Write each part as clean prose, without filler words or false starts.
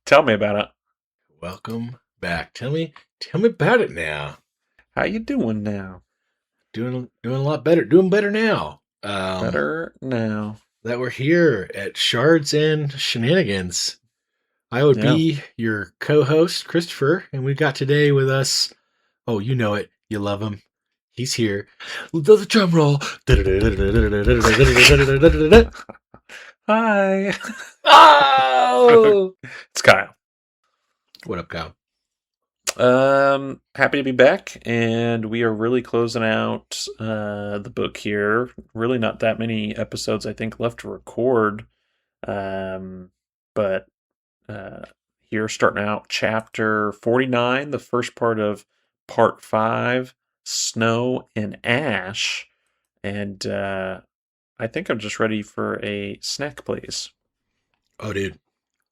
Tell me about it. Welcome back. Tell me about it now. How you doing now? Doing a lot better. Doing better now. Better now. That we're here at Shards and Shenanigans. I would Yeah. be your co-host, Christopher, and we've got today with us. Oh, you know it. You love him. He's here. The drum roll. Hi. Oh! It's Kyle. What up, Kyle? Happy to be back, and we are really closing out the book here. Really not that many episodes, I think, left to record. But here, starting out chapter 49, the first part of part 5, Snow and Ash. And I think I'm just ready for a snack, please. Oh, dude,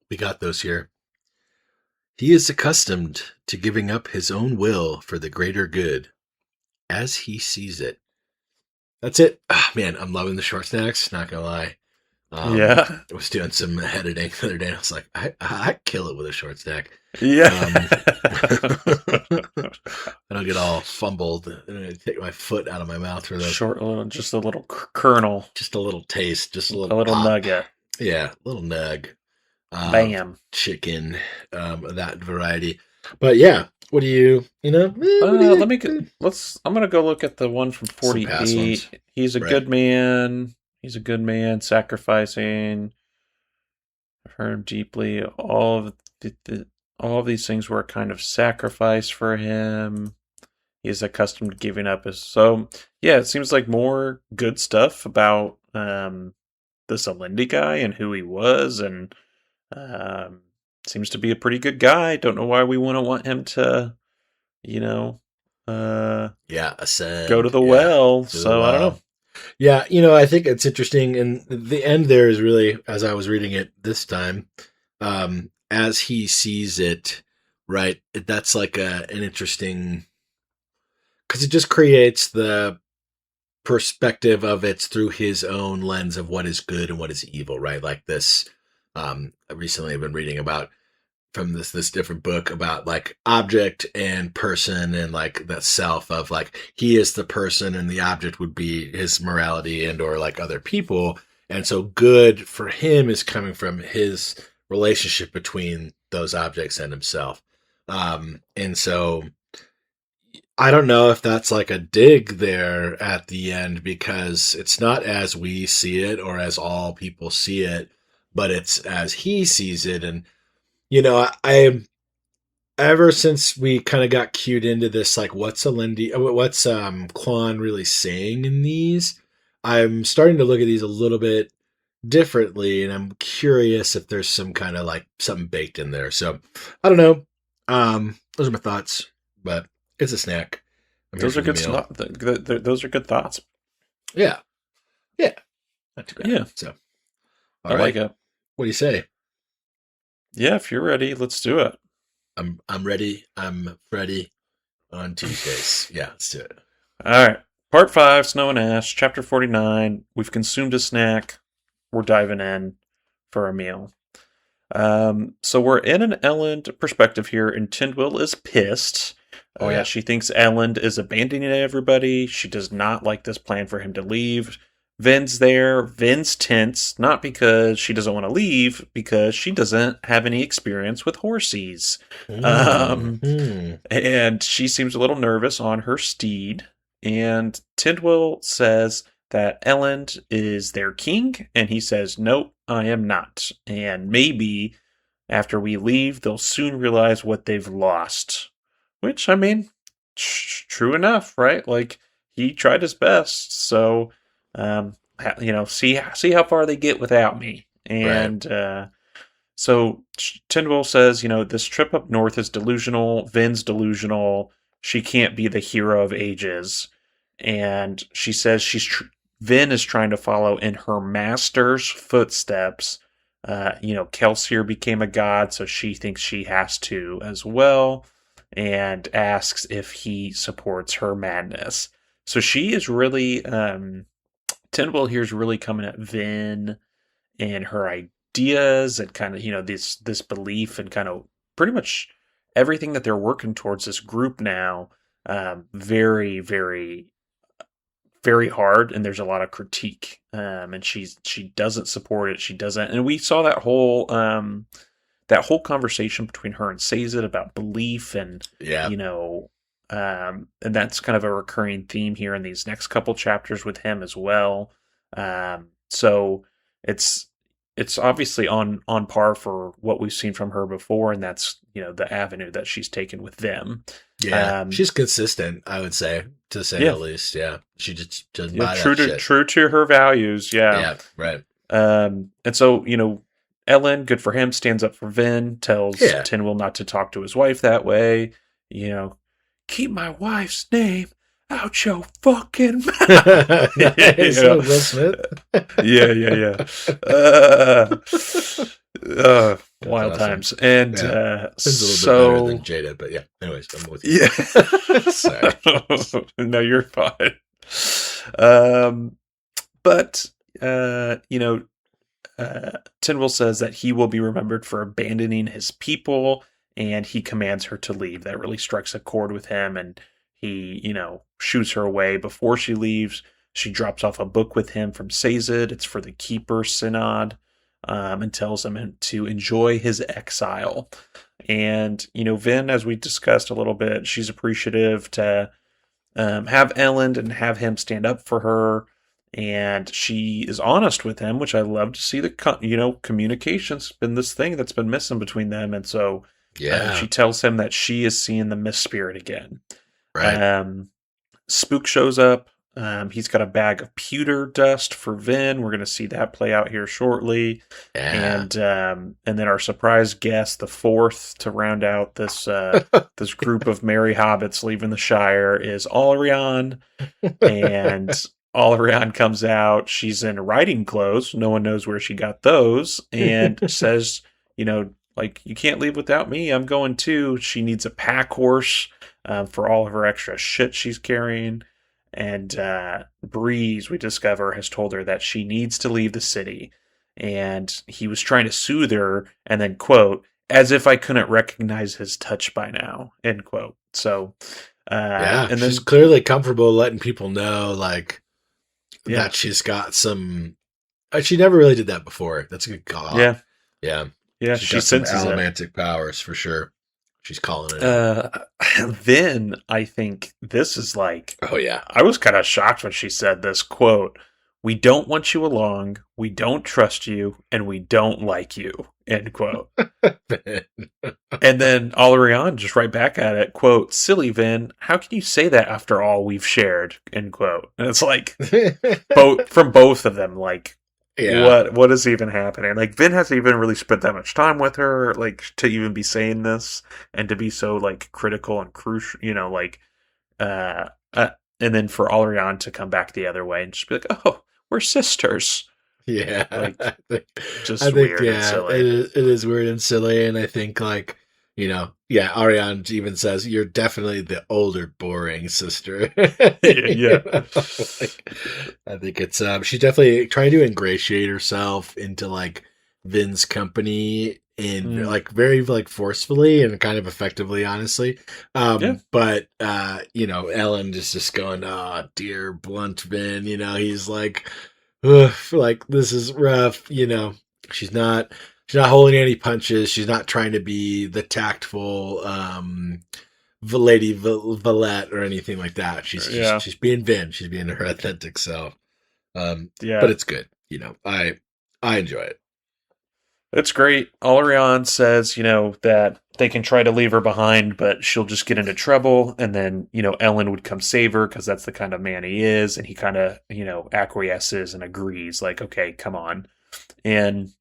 we got those here. He is accustomed to giving up his own will for the greater good, as he sees it. That's it. Man, I'm loving the short snacks, not gonna lie. Yeah. I was doing some editing the other day, and I was like, I kill it with a short snack. Yeah. I don't get all fumbled, and I take my foot out of my mouth for the just a little kernel. just a little taste, just a A little little pop. nugget. Yeah, a little nug. Bam. Chicken, that variety. But yeah, what do you I'm gonna go look at the one from Some past 40B. ones. He's a Right. good man. He's a good man, sacrificing. I've heard him deeply. All of these things were a kind of sacrifice for him. He is accustomed to giving up his. So yeah, it seems like more good stuff about this Alindi guy and who he was, and seems to be a pretty good guy. Don't know why we wouldn't want him to, Ascend. go to the Yeah, well. to the So I don't well. know. Yeah, I think it's interesting, and the end there is really, as I was reading it this time, as he sees it, right? That's like an interesting, because it just creates the perspective of it's through his own lens of what is good and what is evil, right? Like this, recently I've been reading about from this different book about like object and person and like the self of like he is the person and the object would be his morality and or like other people, and so good for him is coming from his relationship between those objects and himself. And so I don't know if that's like a dig there at the end, because it's not as we see it or as all people see it, but it's as he sees it. And I ever since we kind of got cued into this, like what's Klon really saying in these, I'm starting to look at these a little bit differently, and I'm curious if there's some kind of like something baked in there. So I don't know. Those are my thoughts, but it's a snack. I'm here Those for are the good. meal. Those are good thoughts. Yeah, not too bad. Yeah, So I all like right, it. what do you say? Yeah, if you're ready, let's do it. I'm ready. I'm ready on Tuesdays. Yeah, let's do it. All right. Part 5, Snow and Ash, Chapter 49. We've consumed a snack. We're diving in for a meal. So we're in an Elend perspective here, and Tyndall is pissed. Oh, yeah. She thinks Elend is abandoning everybody. She does not like this plan for him to leave. Vin's there. Vin's tense, not because she doesn't want to leave, because she doesn't have any experience with horsies. And she seems a little nervous on her steed. And Tidwell says that Elend is their king, and he says, "Nope, I am not. And maybe after we leave, they'll soon realize what they've lost." Which, I mean, true enough, right? Like, he tried his best, so see how far they get without me. And so Tyndall says, this trip up north is delusional. Vin's delusional. She can't be the hero of ages. And she says Vin is trying to follow in her master's footsteps. Kelsier became a god, so she thinks she has to as well, and asks if he supports her madness. So she is really, Tyndall here is really coming at Vin and her ideas and kind of, this belief and kind of pretty much everything that they're working towards this group now. Very, very, very hard, and there's a lot of critique. And she doesn't support it. She doesn't, and we saw that whole conversation between her and Sazed about belief and Yeah. and that's kind of a recurring theme here in these next couple chapters with him as well. So it's obviously on par for what we've seen from her before, and that's the avenue that she's taken with them. Yeah, she's consistent, I would say, to say the least. Yeah, she just doesn't buy true that to shit. true to her values. Yeah, right. And so Ellen, good for him, stands up for Vin, tells Tinwell not to talk to his wife that way. Keep my wife's name out your fucking mouth. Will Smith. Yeah. Wild times. And it's a little bit better than Jada, but yeah. Anyways, I'm with you. Yeah. Sorry. No, you're fine. But Tinwell says that he will be remembered for abandoning his people, and he commands her to leave. That really strikes a chord with him, and he, shoos her away. Before she leaves, she drops off a book with him from Sazed. It's for the Keeper Synod, and tells him to enjoy his exile. And, Vin, as we discussed a little bit, she's appreciative to have Ellen and have him stand up for her. And she is honest with him, which I love to see. The communication's been this thing that's been missing between them, and so she tells him that she is seeing the Mist Spirit again. Right. Spook shows up. He's got a bag of pewter dust for Vin. We're going to see that play out here shortly. Yeah. And then our surprise guest, the fourth to round out this this group of merry hobbits leaving the Shire, is Alrion. And Alrion comes out. She's in riding clothes. No one knows where she got those. And says, you can't leave without me. I'm going too. She needs a pack horse for all of her extra shit she's carrying. And Breeze, we discover, has told her that she needs to leave the city. And he was trying to soothe her, and then, quote, as if I couldn't recognize his touch by now, end quote. So, and she's clearly comfortable letting people know, that she's got some. She never really did that before. That's a good call. Yeah. She senses some allomantic powers for sure. She's calling it. Then I think this is oh yeah. I was kind of shocked when she said this, quote, "We don't want you along. We don't trust you, and we don't like you," end quote. And then Alarion just right back at it, quote, "Silly Vin, how can you say that after all we've shared?" End quote. And it's from both of them, what is even happening? Vin hasn't even really spent that much time with her, to even be saying this and to be so critical and crucial, and then for Alarion to come back the other way and just be like, "Oh, we're sisters." Yeah, I think weird and silly. It is weird and silly, and I think Ariane even says, "You're definitely the older, boring sister." Yeah. I think it's she's definitely trying to ingratiate herself into Vin's company in very forcefully and kind of effectively, honestly. But Ellen is just going, "Oh, dear blunt Vin," he's ugh, this is rough. She's not holding any punches. She's not trying to be the tactful Lady Valette or anything like that. She's being Vin. She's being her authentic self. But it's good. I enjoy it. It's great. Alarion says, that they can try to leave her behind, but she'll just get into trouble. And then, Ellen would come save her because that's the kind of man he is. And he kind of, acquiesces and agrees, okay, come on. And,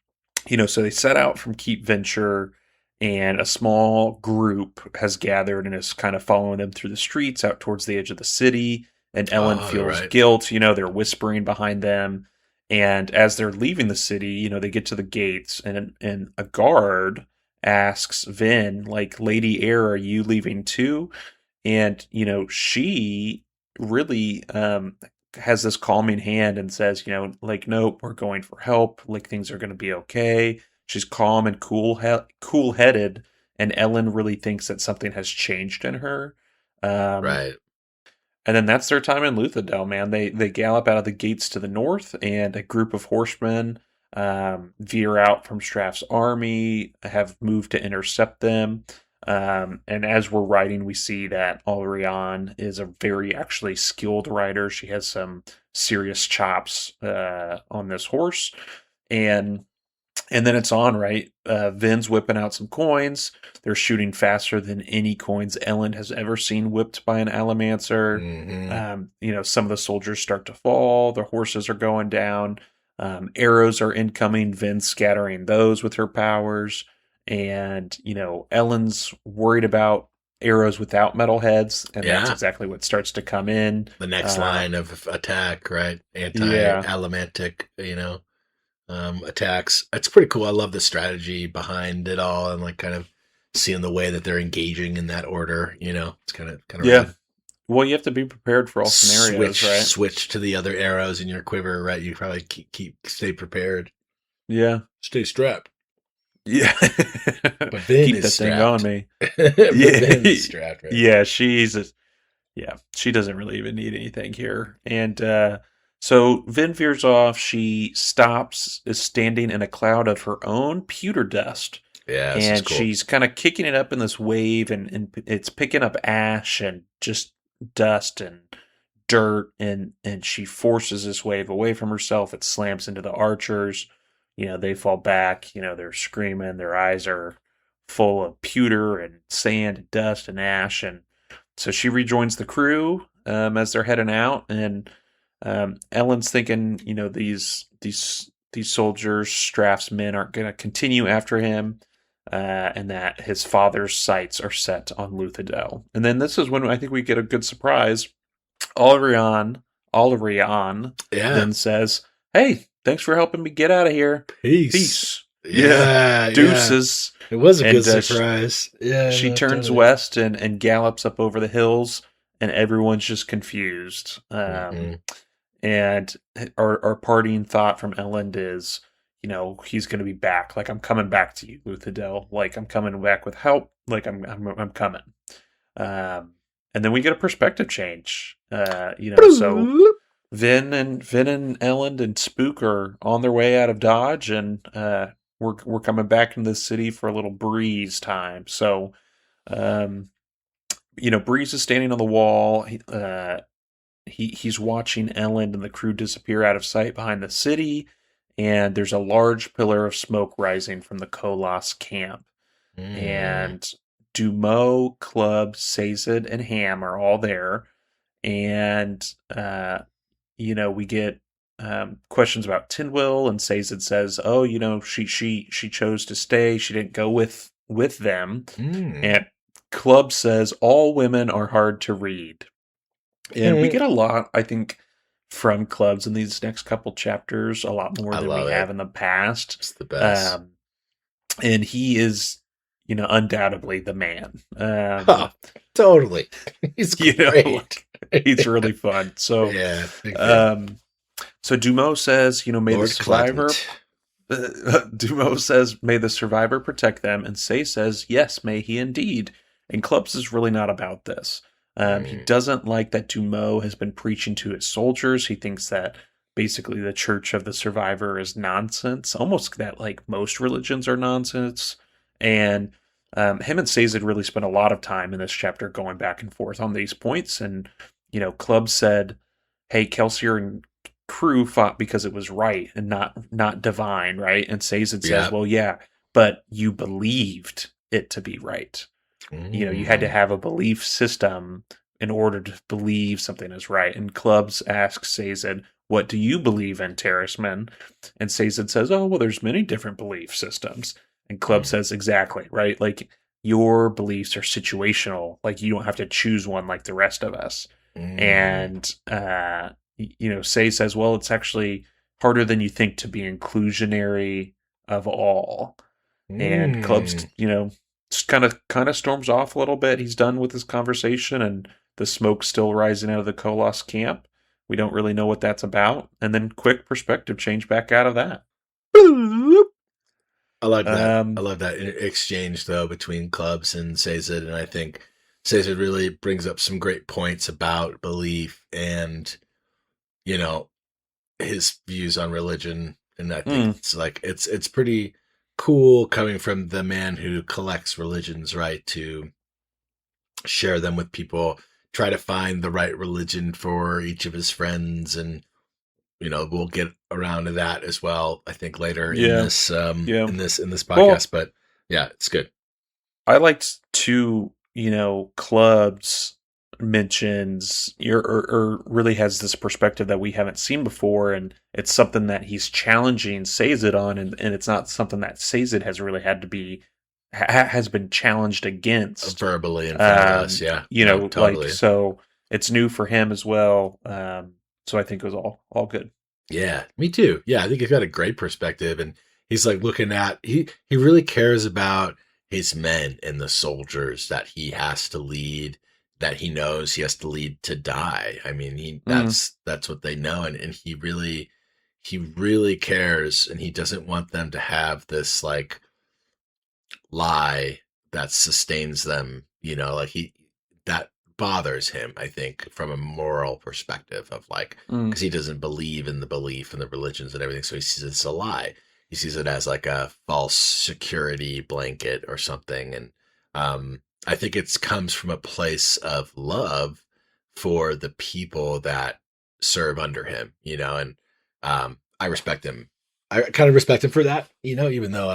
so they set out from Keep Venture, and a small group has gathered and is kind of following them through the streets out towards the edge of the city. And Ellen feels guilt. They're whispering behind them. And as they're leaving the city, they get to the gates, and a guard asks Vin, "Lady Air, are you leaving too?" And, she really has this calming hand and says, like, nope, we're going for help. Like, things are going to be okay. She's calm and cool headed. And Ellen really thinks that something has changed in her. Right. And then that's their time in Luthadel, man. They gallop out of the gates to the north, and a group of horsemen veer out from Straff's army, have moved to intercept them. And as we're riding, we see that Alrion is a very actually skilled rider. She has some serious chops on this horse. And then it's on, right? Vin's whipping out some coins. They're shooting faster than any coins Ellen has ever seen whipped by an Allomancer. Mm-hmm. Some of the soldiers start to fall. The horses are going down. Arrows are incoming. Vin's scattering those with her powers. And, Ellen's worried about arrows without metal heads. And that's exactly what starts to come in. The next line of attack, right? Anti-allomantic, attacks. It's pretty cool. I love the strategy behind it all, and like kind of seeing the way that they're engaging in that order. It's kind of yeah. Really, well, you have to be prepared for all scenarios, right? Switch to the other arrows in your quiver, right? You probably stay prepared. Yeah, stay strapped. Yeah, but Vin keep is that strapped. thing on me. Vin is strapped, right? Yeah, she doesn't really even need anything here, and so Vin veers off. She is standing in a cloud of her own pewter dust. Yeah, and cool. She's kind of kicking it up in this wave, and it's picking up ash and just dust and dirt, and she forces this wave away from herself. It slams into the archers. They fall back. They're screaming. Their eyes are full of pewter and sand and dust and ash, and so she rejoins the crew as they're heading out, and Ellen's thinking, these soldiers, Straff's men, aren't going to continue after him, and that his father's sights are set on Luthadel. And then this is when I think we get a good surprise. Alrion then says, "Hey, thanks for helping me get out of here. Peace." Yeah. Deuces. It was a good surprise. She turns west and gallops up over the hills, and everyone's just confused. And our parting thought from Elend is, he's going to be back. Like, I'm coming back to you, Luthadel. Like, I'm coming back with help. Like, I'm coming. And then we get a perspective change. So Vin and Elend and Spook are on their way out of Dodge, and we're coming back into the city for a little Breeze time. So, Breeze is standing on the wall. He's watching Elend and the crew disappear out of sight behind the city, and there's a large pillar of smoke rising from the Kolos camp. And Dumo, Club, Sazed, and Ham are all there, and we get questions about Tindwyl, and Sazed says, "Oh, she chose to stay. She didn't go with them." And Club says, "All women are hard to read." And we get a lot, I think, from Clubs in these next couple chapters, a lot more than we have in the past. It's the best. And he is, undoubtedly the man. Totally. He's great. He's really fun. So, so Dumo says, may the survivor... Dumo says, may the survivor protect them, and Say says, yes, may he indeed. And Clubs is really not about this. He doesn't like that Dumo has been preaching to his soldiers. He thinks that basically the Church of the Survivor is nonsense, almost that like most religions are nonsense. And him and Sazed really spent a lot of time in this chapter going back and forth on these points. And, Club said, hey, Kelsier and crew fought because it was right and not divine, right? And Sazed says, well, yeah, but you believed it to be right. You had to have a belief system in order to believe something is right. And Clubs asks Sazed, what do you believe in, Terraceman? And Sazed says, oh, well, there's many different belief systems. And Club says, exactly, right? Like, your beliefs are situational. Like, you don't have to choose one like the rest of us. And, Say says, well, it's actually harder than you think to be inclusionary of all. And Clubs, kind of storms off a little bit. He's done with his conversation, and the smoke's still rising out of the Kolos camp, We don't really know what that's about. And then quick perspective change back out of that. I like that. I Um, love that exchange though between Clubs and Sazed, and I think Sazed really brings up some great points about belief and you know his views on religion, and I think mm, it's like it's pretty cool coming from the man who collects religions, right? To share them with people, try to find the right religion for each of his friends, and we'll get around to that as well. I think later in yeah, this yeah. in this Well, podcast, but yeah, it's good. I liked two, clubs mentions or really has this perspective that we haven't seen before, and it's something that he's challenging Sazed on, and it's not something that Sazed has really had to be has been challenged against. Verbally in front of us, yeah, no, Like totally. so it's new for him as well. So I think it was all good. Yeah, me too. Yeah, I think he's got a great perspective, and he's like looking at he really cares about his men and the soldiers that he has to lead, that he knows he has to lead to die. I mean, he Mm, that's what they know, and he really cares, and he doesn't want them to have this like lie that sustains them. Like that bothers him. I think from a moral perspective of like mm, because he doesn't believe in the belief and the religions and everything, so he sees it's a lie. He sees it as like a false security blanket or something, and I think it comes from a place of love for the people that serve under him. And I respect him. I kind of respect him for that. Even though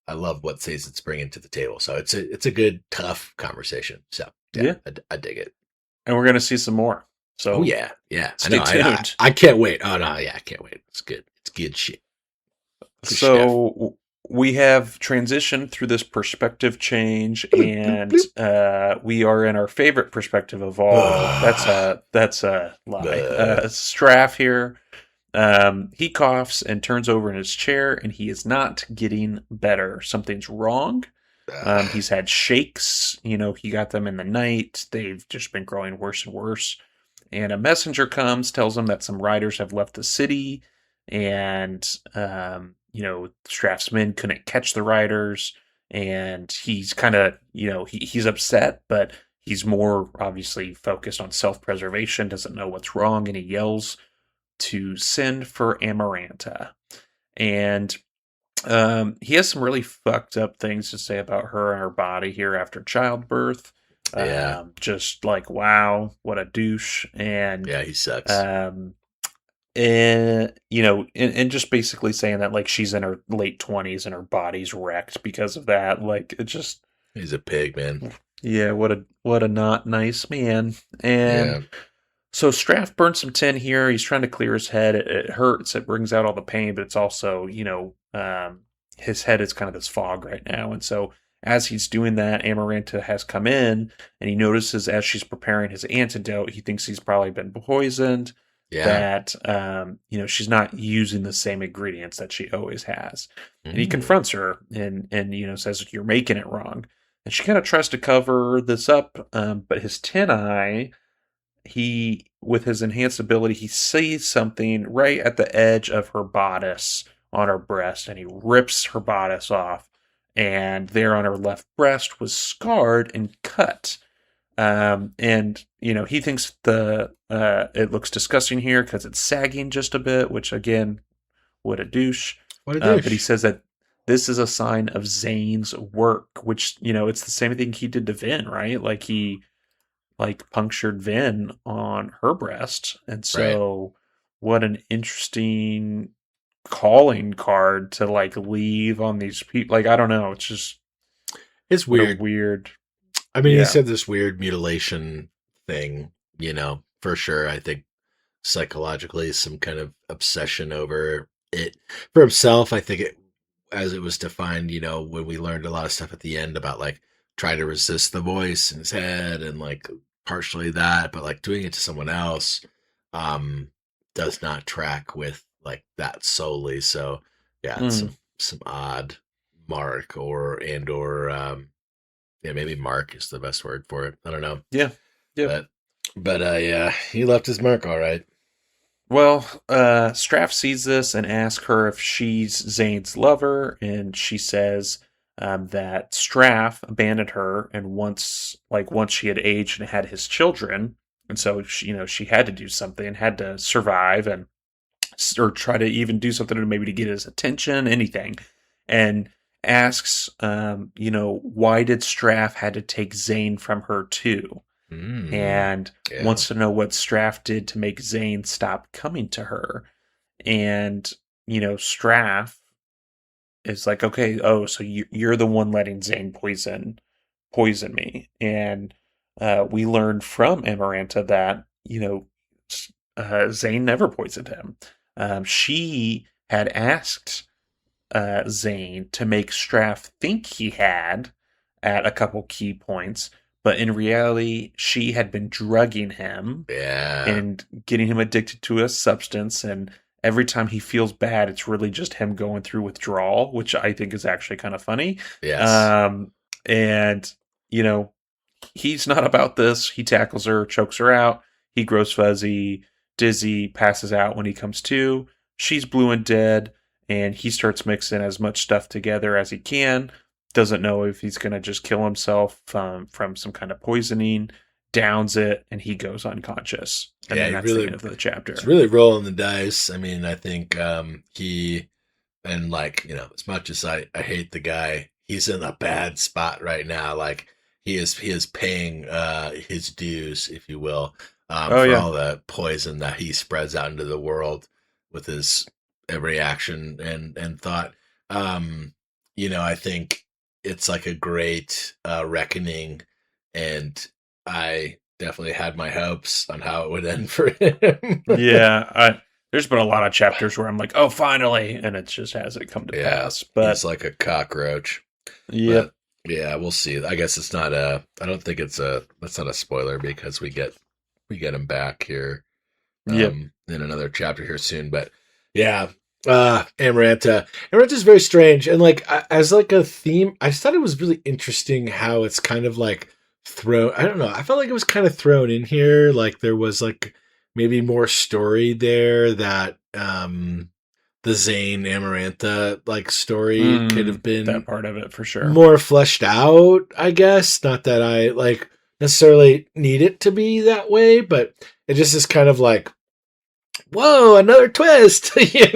I love what Sazed's bringing to the table. So it's a good, tough conversation. So yeah, yeah, I dig it. and we're gonna see some more. Oh So yeah, yeah. I stay know. I tuned. I can't wait. Oh no, yeah, I can't wait. It's good. It's good shit. Good stuff. So we have transitioned through this perspective change, Bloop, bloop, and bloop. we are in our favorite perspective of all. That's a lie. Bleh. Straff here. He coughs and turns over in his chair, and he is not getting better. Something's wrong. Ah, He's had shakes. He got them in the night. They've just been growing worse and worse. And a messenger comes, tells him that some riders have left the city, and Straff's men couldn't catch the riders, and he's kind of he's upset, but he's more obviously focused on self-preservation. Doesn't know what's wrong, and he yells to send for Amaranta, and he has some really fucked up things to say about her and her body here after childbirth. yeah, Just like, wow, what a douche. And, yeah. He sucks. um, and just basically saying that like she's in her late 20s and her body's wrecked because of that. Like, it just, He's a pig, man. yeah, what a not nice man. And Yeah. so Straff burns some tin here. He's trying to clear his head. It hurts. It brings out all the pain, but it's also, his head is kind of this fog right now. And so as he's doing that, Amaranta has come in, and he notices as she's preparing his antidote, he thinks he's probably been poisoned, Yeah. that, she's not using the same ingredients that she always has. And he Mm. confronts her and says, you're making it wrong. And she kind of tries to cover this up, but his tin eye, he with his enhanced ability, he sees something right at the edge of her bodice on her breast, and he rips her bodice off, and there on her left breast was scarred and cut. And he thinks the it looks disgusting here because it's sagging just a bit, which again, what a douche. What a But he douche. says that this is a sign of Zane's work, which it's the same thing he did to Vin, right? Like he like punctured Vin on her breast. And Right. so what an interesting calling card to like leave on these people. Like, I don't know. It's just It's what a weird. weird, I mean, he yeah. said this weird mutilation thing, for sure. I think psychologically some kind of obsession over it for himself. I think it, as it was defined, when we learned a lot of stuff at the end about like trying to resist the voice in his head and like partially that, but like doing it to someone else, um, does not track with like that solely. So yeah, it's Mm, some odd mark or yeah, maybe mark is the best word for it. I don't know. yeah. Yeah. But yeah, he left his mark all right. Well, Straff sees this and asks her if she's Zane's lover, and she says that Straff abandoned her, and once she had aged and had his children, and so she had to do something, had to survive, and or try to even do something to maybe to get his attention, anything, and asks, why did Straff had to take Zane from her too? And Yeah. wants to know what Straff did to make Zane stop coming to her. And, Straff is like, okay, oh, so you're the one letting Zane poison me. And we learned from Amaranta that, Zane never poisoned him. She had asked Zane to make Straff think he had at a couple key points, but in reality, she had been drugging him Yeah. and getting him addicted to a substance. And every time he feels bad, it's really just him going through withdrawal, which I think is actually kind of funny. Yes. And, he's not about this. He tackles her, chokes her out. He grows fuzzy, dizzy, passes out when he comes to. She's blue and dead, and he starts mixing as much stuff together as he can. Doesn't know if he's going to just kill himself from some kind of poisoning, downs it, and he goes unconscious. And then that's the end of the chapter. It's really rolling the dice. I mean, I think he, and as much as I hate the guy, he's in a bad spot right now. Like he is paying his dues, if you will, all the poison that he spreads out into the world with his every action and thought. I think it's like a great reckoning, and I definitely had my hopes on how it would end for him. There's been a lot of chapters where I'm like, oh, finally, and it just hasn't come to pass. But it's like a cockroach. Yeah. Yeah, we'll see. I guess it's not I don't think that's not a spoiler because we get him back here in another chapter here soon. But yeah, Amaranta is very strange, and as a theme, I just thought it was really interesting how it's kind of thrown. I don't know. I felt like it was kind of thrown in here. Like there was maybe more story there that the Zane Amaranta story could have been that part of it for sure more fleshed out. I guess not that I necessarily need it to be that way, but it just is kind of whoa, another twist, and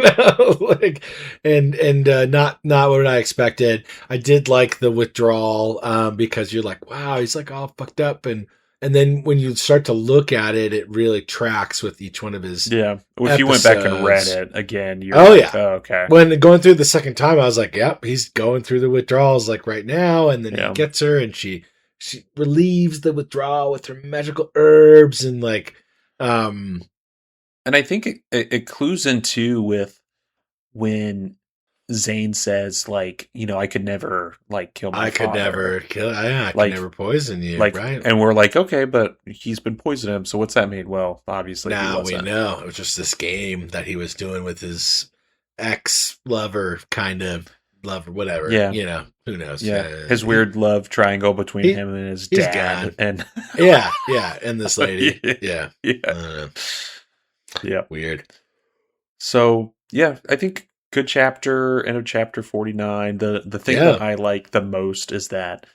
not what I expected. I did like the withdrawal because you're like, wow, he's all fucked up, and then when you start to look at it, it really tracks with each one of his If you went back and read it again, you're okay. When going through the second time, I was like, yep, he's going through the withdrawals right now, and then he gets her, and she relieves the withdrawal with her magical herbs, and and I think it clues into with when Zane says, I could never kill my father. I could never poison you, right? And we're like, okay, but he's been poisoning him, so what's that mean? Well, obviously now we know. It was just this game that he was doing with his ex-lover, kind of lover, whatever. Yeah. Who knows? Yeah. His weird love triangle between him and his dad. And and this lady. Yeah. Yeah. Weird. So, I think good chapter, end of chapter 49. The thing that I like the most is that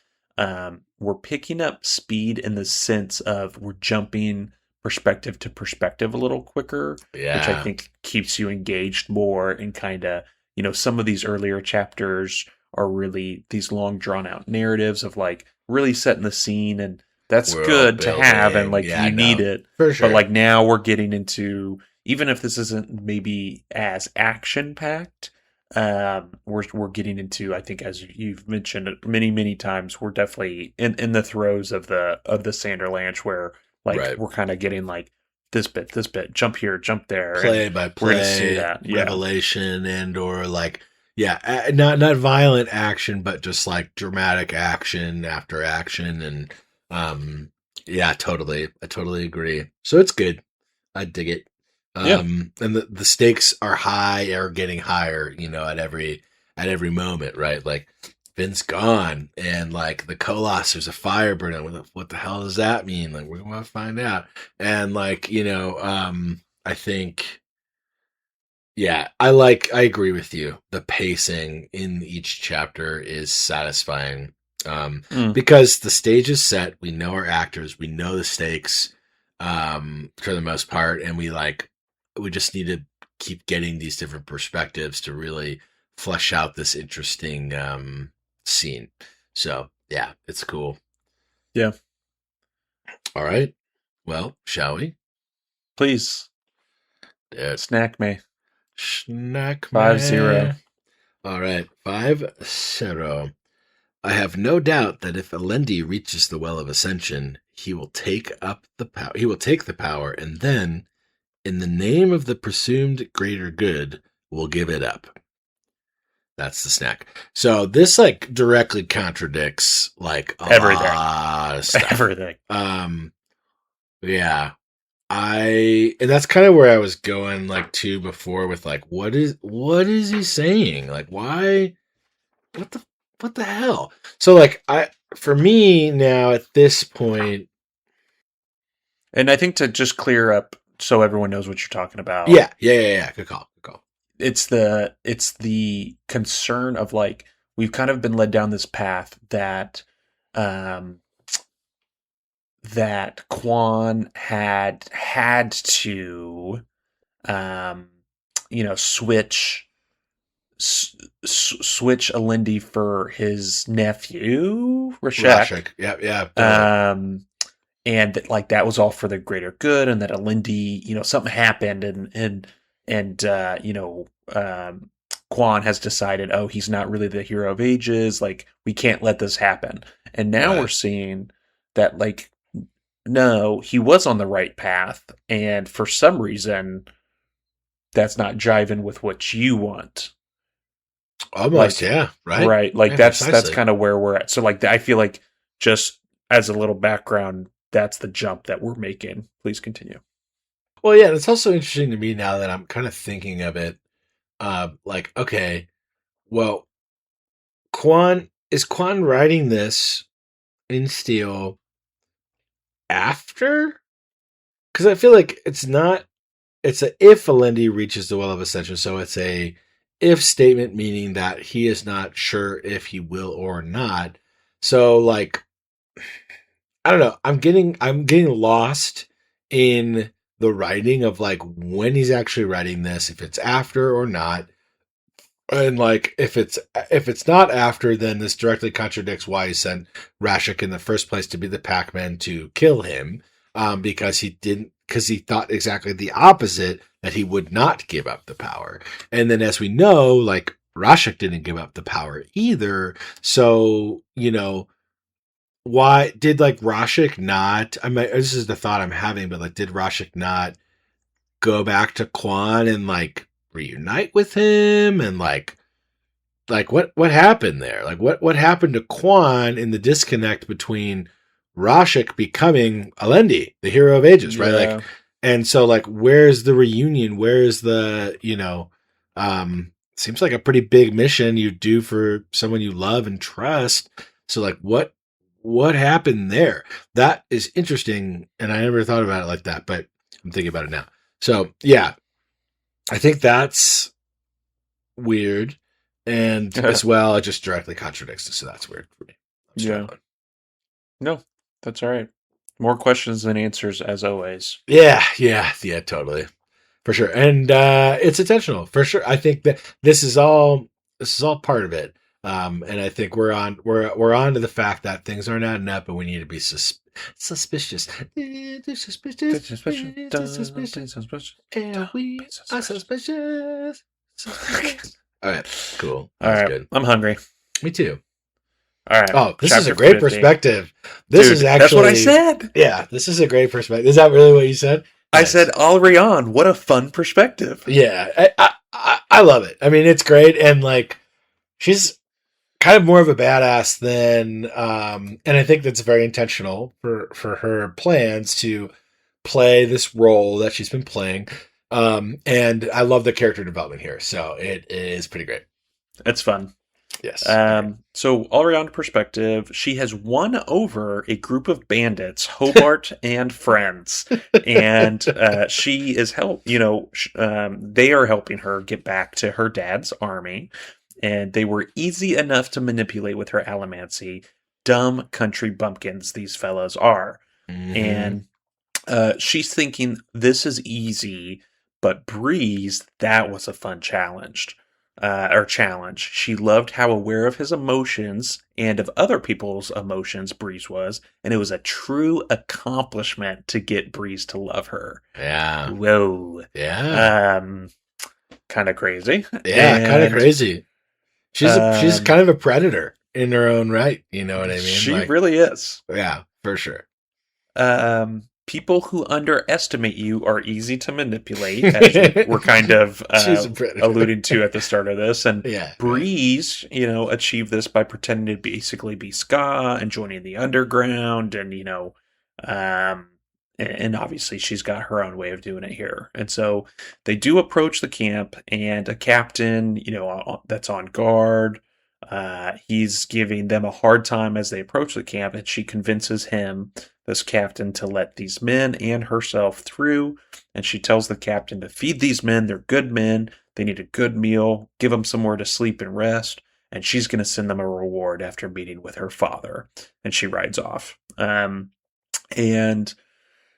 we're picking up speed in the sense of we're jumping perspective to perspective a little quicker, which I think keeps you engaged more, and kind of, some of these earlier chapters are really these long drawn out narratives of really setting the scene, and that's good to have, and you need it. For sure. But now we're getting into, even if this isn't maybe as action packed, we're getting into, I think, as you've mentioned many, many times, we're definitely in the throes of the Sanderlanche, where we're kind of getting this bit, jump here, jump there, play by play, we're gonna see that. Revelation, and or not violent action, but just dramatic action after action, and I totally agree. So it's good. I dig it. And the stakes are high, are getting higher, at every moment, right? Finn's gone, and the Colossus, there's a fire burning. What the hell does that mean? We're gonna find out. And I think Yeah, I agree with you. The pacing in each chapter is satisfying. Mm. Because the stage is set, we know our actors, we know the stakes, for the most part, and we just need to keep getting these different perspectives to really flesh out this interesting scene. So yeah, it's cool. Yeah. All right. Well, shall we? Please snack me. Snack 5-0. man. All right. 5-0. I have no doubt that if Alendi reaches the Well of Ascension, he will take up the power. He will take the power, and then, in the name of the presumed greater good, will give it up. That's the snack. So this directly contradicts Everything. lot of stuff. Everything. Yeah. And that's kind of where I was going to before with what is he saying? Why what the hell? So for me now at this point. And I think to just clear up so everyone knows what you're talking about. Yeah. Good call. It's the concern of we've kind of been led down this path that that Quan had to switch Alendi for his nephew Rashek. Yeah. And that that was all for the greater good, and that Alendi, something happened, and Quan has decided, oh, he's not really the hero of ages. We can't let this happen. And now we're seeing that no, he was on the right path, and for some reason, that's not jiving with what you want. Almost, yeah, right. Right, yeah, that's kind of where we're at. So I feel just as a little background, that's the jump that we're making. Please continue. Well, yeah, it's also interesting to me now that I'm kind of thinking of it. Okay, well, is Quan writing this in steel after? Because I feel like it's not. It's a if Alendi reaches the Well of Ascension, so it's a if statement, meaning that he is not sure if he will or not. So I don't know. I'm getting lost in the writing of when he's actually writing this, if it's after or not. And if it's not after, then this directly contradicts why he sent Rashek in the first place to be the Pac-Man to kill him, because he thought exactly the opposite, that he would not give up the power. And then, as we know, Rashek didn't give up the power either. So why did Rashek not? This is the thought I'm having, but did Rashek not go back to Quan and reunite with him, and what happened there? What happened to Quan in the disconnect between Rashek becoming Alendi, the hero of ages, right? Yeah. And so where's the reunion? Where's the seems like a pretty big mission you do for someone you love and trust. So what happened there? That is interesting, and I never thought about it like that, but I'm thinking about it now. So yeah, I think that's weird, and as well, it just directly contradicts it, so that's weird for me. Yeah. No, that's all right. More questions than answers, as always. Yeah, totally, for sure, and it's intentional, for sure. I think that this is all part of it, and I think we're on to the fact that things aren't adding up, and we need to be suspicious. Suspicious. And we are suspicious. All right, cool. All right, good. I'm hungry. Me too. All right. Oh, this is a great perspective. This is actually, that's what I said. Yeah, this is a great perspective. Is that really what you said? I said, Alrion, what a fun perspective. Yeah, I love it. I mean, it's great, and she's kind of more of a badass than, and I think that's very intentional for her plans to play this role that she's been playing. And I love the character development here, so it is pretty great. It's fun. Yes. So Ariana's perspective, she has won over a group of bandits, Hobart and friends, and she is they are helping her get back to her dad's army, and they were easy enough to manipulate with her allomancy. Dumb country bumpkins these fellows are, Mm-hmm. and she's thinking this is easy, but Breeze, that was a fun challenge. Challenge. She loved how aware of his emotions and of other people's emotions Breeze was, and it was a true accomplishment to get Breeze to love her. Yeah. Whoa. Yeah. Kind of crazy. Yeah, kind of And crazy. She's kind of a predator in her own right. You know what I mean? she Like, really is. yeah, for sure. People who underestimate you are easy to manipulate, as we're kind of She's a predator. alluding to at the start of this. And Yeah. Breeze, achieved this by pretending to basically be ska and joining the underground, and and obviously she's got her own way of doing it here. And so they do approach the camp, and a captain, that's on guard. He's giving them a hard time as they approach the camp, and she convinces him, this captain, to let these men and herself through. And she tells the captain to feed these men. They're good men. They need a good meal. Give them somewhere to sleep and rest. And she's going to send them a reward after meeting with her father. And she rides off. And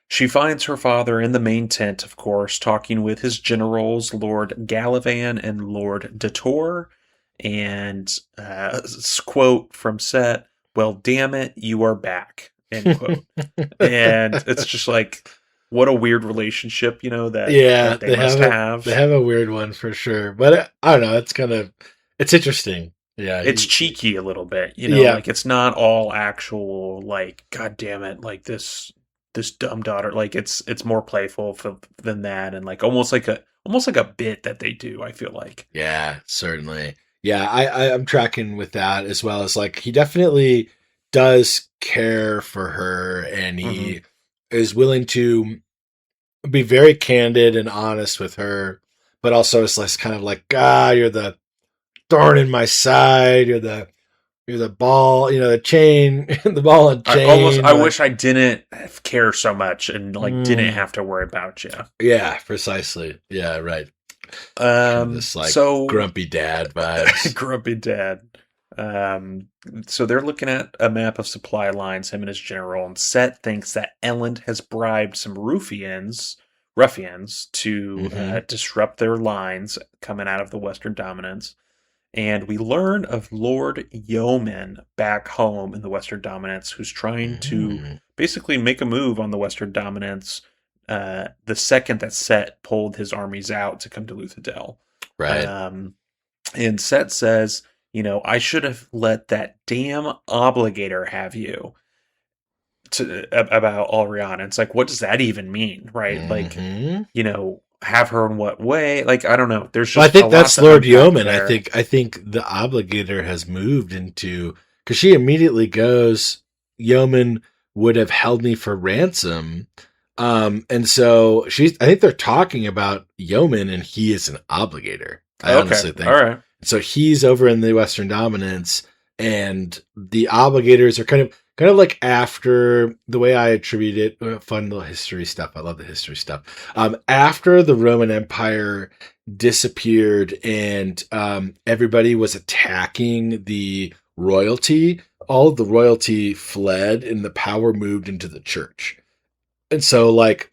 she finds her father in the main tent, of course, talking with his generals, Lord Gallivan and Lord Dator. And quote from Set, "Well, damn it, you are back." End quote. And it's just like, what a weird relationship, that they must have. They have a weird one for sure, but I don't know. It's interesting. Yeah, It's cheeky a little bit, Yeah. like it's not all actual, like, God damn it, like this dumb daughter. Like it's more playful than that, and like almost like a bit that they do, I feel like. Yeah, certainly. Yeah, I'm tracking with that, as well as like he definitely does care for her, and he is willing to be very candid and honest with her, but also it's less kind of like, you're the thorn in my side, you're the ball, the chain, the ball and chain. I wish I didn't care so much and didn't have to worry about you. Yeah, precisely. Yeah, right. This grumpy dad vibes. Grumpy dad. So they're looking at a map of supply lines, him and his general, and Set thinks that Elend has bribed some ruffians to disrupt their lines coming out of the Western Dominance. And we learn of Lord Yeoman back home in the Western Dominance, who's trying to basically make a move on the Western Dominance the second that Set pulled his armies out to come to Luthadel. Right. And Set says, I should have let that damn obligator have you, about Alriana. It's like, what does that even mean, right? Like, have her in what way? Like, I don't know. There's just I think that's Lord Yeoman. There. I think the obligator has moved into, because she immediately goes, Yeoman would have held me for ransom. And so I think they're talking about Yeoman, and he is an obligator. I honestly think. All right. So he's over in the Western Dominance, and the obligators are kind of like, after, the way I attribute it, fun little history stuff. I love the history stuff. After the Roman Empire disappeared and everybody was attacking the royalty, all of the royalty fled and the power moved into the church. And so like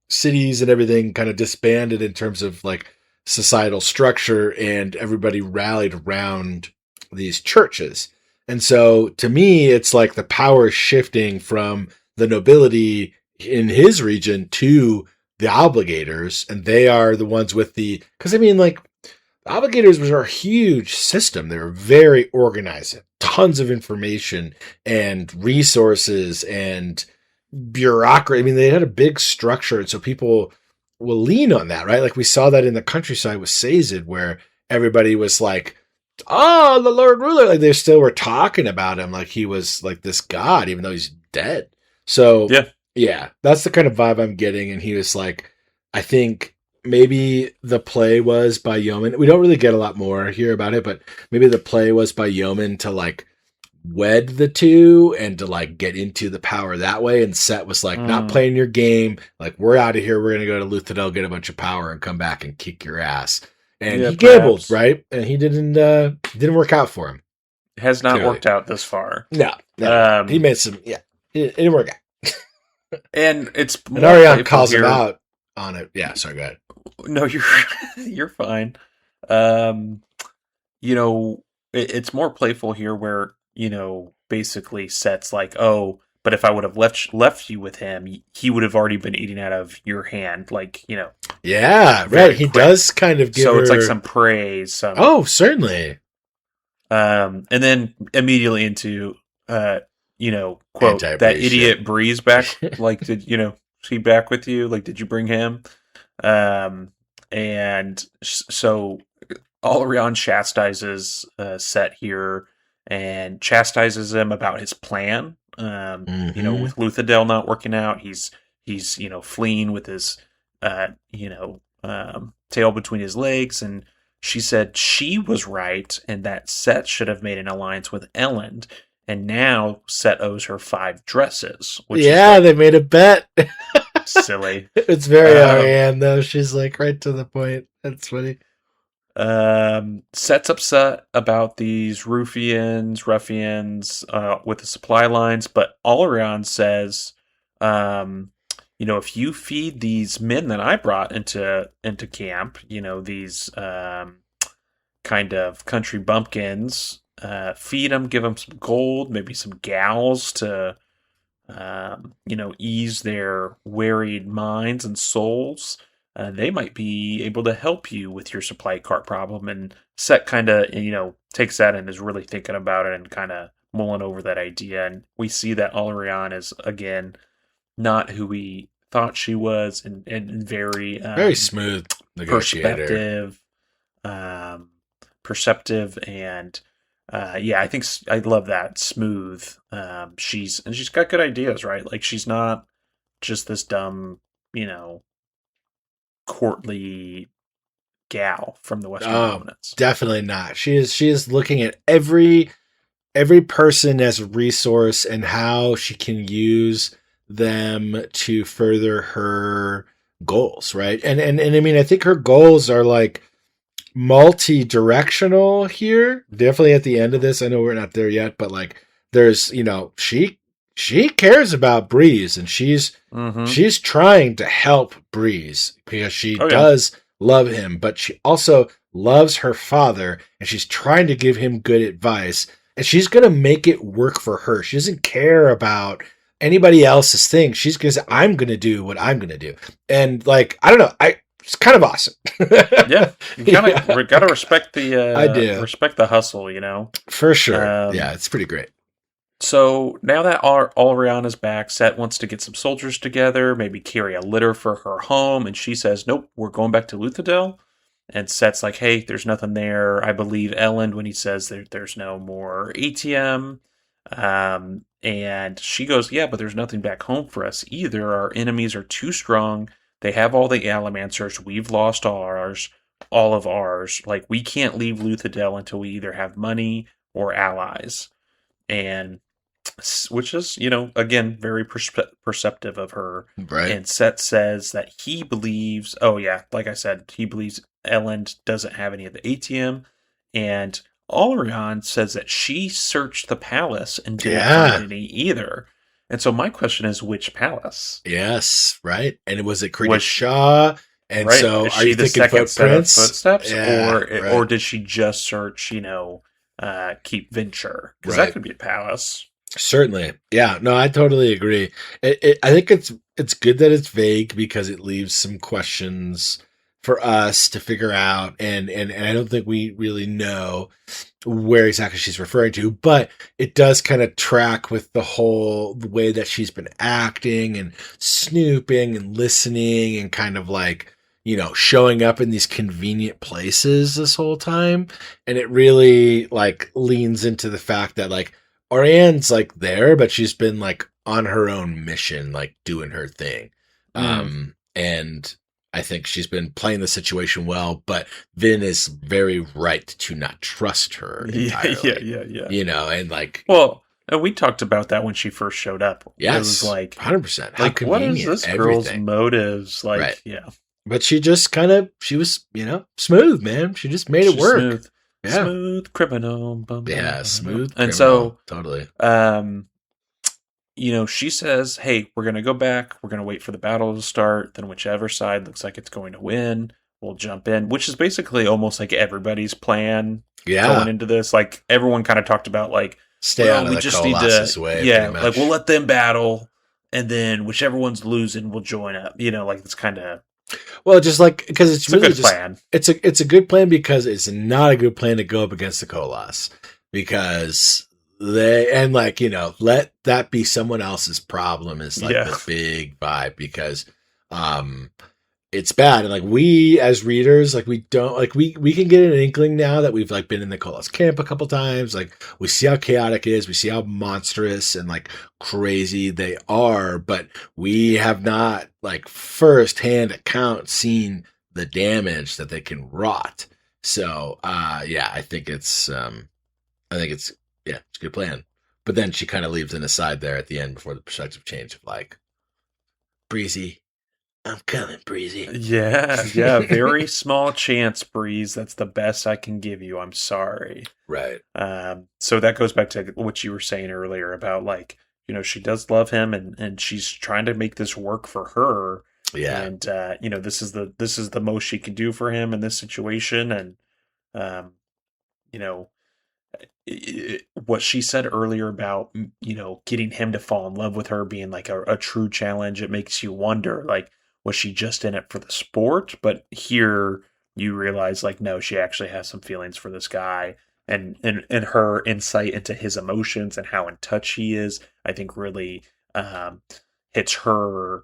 cities and everything kind of disbanded in terms of like societal structure, and everybody rallied around these churches. And so to me, it's like the power is shifting from the nobility in his region to the obligators, and they are the ones with because I mean, like, the obligators were a huge system. They were very organized, tons of information and resources and bureaucracy. I mean, they had a big structure, and so people will lean on that, right? Like we saw that in the countryside with Sazed, where everybody was like, "Oh, the Lord Ruler!" Like they still were talking about him like he was like this god, even though he's dead. So yeah, that's the kind of vibe I'm getting. And he was like, I think maybe the play was by Yeoman. We don't really get a lot more here about it, but maybe the play was by Yeoman to like wed the two and to like get into the power that way. And Set was like, not playing your game. Like, we're out of here. We're going to go to Luthadel, get a bunch of power and come back and kick your ass. And he gambled, right? And he didn't work out for him. It has not worked out this far. No. He made some, it didn't work out. And it's and Ariane calls him out on it. Yeah, sorry, go ahead. No, you're fine. It's more playful here where, basically Set's like, oh, but if I would have left you with him, he would have already been eating out of your hand, like, Yeah, right. He does kind of give so her... it's like some praise. Oh, certainly. And then immediately into, quote, that idiot shit. Breeze back. Like, did he back with you? Like, did you bring him? And so all around chastises Set here and chastises him about his plan. With Luthadel not working out, he's fleeing with his tail between his legs, and she said she was right and that Set should have made an alliance with Elend, and now Set owes her 5 dresses. Which they made a bet. Silly. It's very Ariane though. She's like right to the point. That's funny. Set's upset about these ruffians with the supply lines, but Alaran says, if you feed these men that I brought into camp, these kind of country bumpkins, feed them, give them some gold, maybe some gals to ease their wearied minds and souls. They might be able to help you with your supply cart problem. And Set kind of, takes that and is really thinking about it and kind of mulling over that idea. And we see that Alarion is, again, not who we thought she was, and very... very smooth negotiator. Perceptive, and... I think I love that. Smooth. She's got good ideas, right? Like, she's not just this dumb, courtly gal from the Western Dominance. Definitely not. She is looking at every person as a resource and how she can use them to further her goals, right? And I mean, I think her goals are like multi-directional here. Definitely at the end of this, I know we're not there yet, but like there's, she cares about Breeze, and she's trying to help Breeze because she does love him, but she also loves her father, and she's trying to give him good advice, and she's going to make it work for her. She doesn't care about anybody else's thing. She's going to say, I'm going to do what I'm going to do. And like, I don't know, it's kind of awesome. Yeah, you gotta respect the. I do respect the hustle, for sure. Yeah, it's pretty great. So now that Alarion is back, Set wants to get some soldiers together, maybe carry a litter for her home, and she says, "Nope, we're going back to Luthadel." And Set's like, "Hey, there's nothing there." I believe Elend when he says there's no more ATM. And she goes, "Yeah, but there's nothing back home for us either. Our enemies are too strong. They have all the Alamancers. We've lost all of ours. Like, we can't leave Luthadel until we either have money or allies." And which is, again, very perceptive of her. Right. And Set says that he believes, like I said, he believes Elend doesn't have any of the ATM. And Alarion says that she searched the palace and didn't find any either. And so my question is, which palace? Yes, right. And was it Krita Shah? And right. so is are you thinking footprints? Footsteps? Or did she just search, Keep Venture? Because that could be a palace. Certainly. Yeah, no, I totally agree. I think it's good that it's vague because it leaves some questions for us to figure out. And I don't think we really know where exactly she's referring to, but it does kind of track with the way that she's been acting and snooping and listening and kind of like, showing up in these convenient places this whole time. And it really like leans into the fact that like Ariane's like there, but she's been like on her own mission, like doing her thing. And I think she's been playing the situation well, but Vin is very right to not trust her entirely. Yeah. And like, Well, and we talked about that when she first showed up. yes, It was like 100%. How like what is convenient, this girl's everything. motives? Like, Right. yeah. But she just she was, smooth, man. She just made it work. Smooth. Yeah. Smooth criminal. Yeah, smooth. And criminal. so, totally. She says, "Hey, we're gonna go back. We're gonna wait for the battle to start. Then whichever side looks like it's going to win, we'll jump in." Which is basically almost like everybody's plan going into this. Like everyone kind of talked about, like, stay out of the Colossus way. Yeah, like we'll let them battle, and then whichever one's losing, we'll join up. Like it's kind of. Well, just like because it's really a good plan. It's a good plan because it's not a good plan to go up against the Colossus because let that be someone else's problem is like the big vibe because it's bad. And like we as readers, like we don't like we can get an inkling now that we've like been in the Colossus camp a couple times. Like we see how chaotic it is, we see how monstrous and like crazy they are, but we have not like firsthand account seen the damage that they can wrought. So I think it's it's a good plan. But then she kind of leaves an aside there at the end before the perspective change of like, Breezy, I'm coming, Breezy. Yeah. Very small chance, Breeze. That's the best I can give you. I'm sorry. Right. So that goes back to what you were saying earlier about like, she does love him and she's trying to make this work for her. Yeah. And this is the most she can do for him in this situation. And what she said earlier about getting him to fall in love with her being like a true challenge, it makes you wonder, like, was she just in it for the sport? But here you realize, like, no, she actually has some feelings for this guy, and her insight into his emotions and how in touch he is, I think really hits her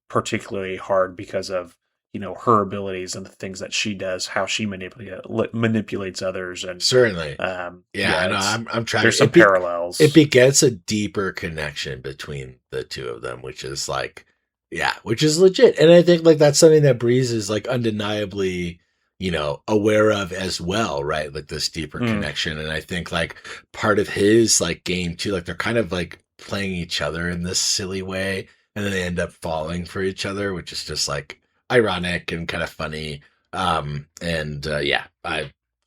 particularly hard because of her abilities and the things that she does, how she manipulates others, and certainly, I'm trying. There's some parallels. It begets a deeper connection between the two of them, which is like, which is legit, and I think like that's something that Breeze is like undeniably, aware of as well, right? Like this deeper connection, and I think like part of his like game too, like they're kind of like playing each other in this silly way, and then they end up falling for each other, which is just like ironic and kind of funny. I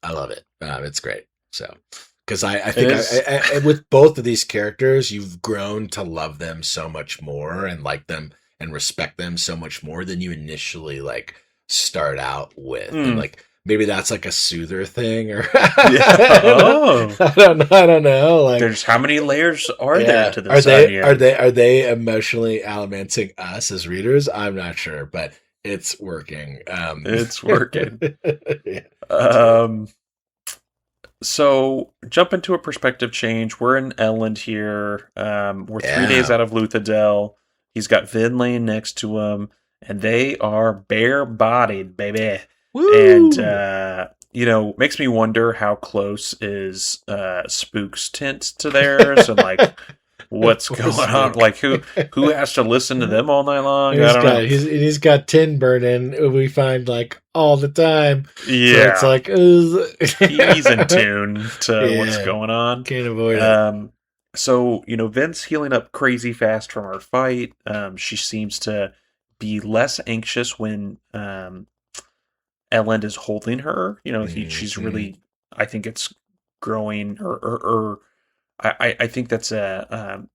love it. It's great. So, because I think I with both of these characters, you've grown to love them so much more and like them and respect them so much more than you initially like start out with. And like maybe that's like a soother thing, or I don't know. Like, there's how many layers are there to this? Are they emotionally alimenting us as readers? I'm not sure, but it's working. It's working. So jump into a perspective change. We're in Elend here. We're 3 days out of Luthadel. He's got Vin laying next to him, and they are bare-bodied, baby. Woo! And makes me wonder how close is Spook's tent to theirs, and like what's going on? Like who has to listen to them all night long? He's got tin burning. We find like all the time. Yeah, so it's like he's in tune to what's going on. Can't avoid it. So Vin's healing up crazy fast from her fight. She seems to be less anxious when Elend is holding her. She's really. I think it's growing or I think that's a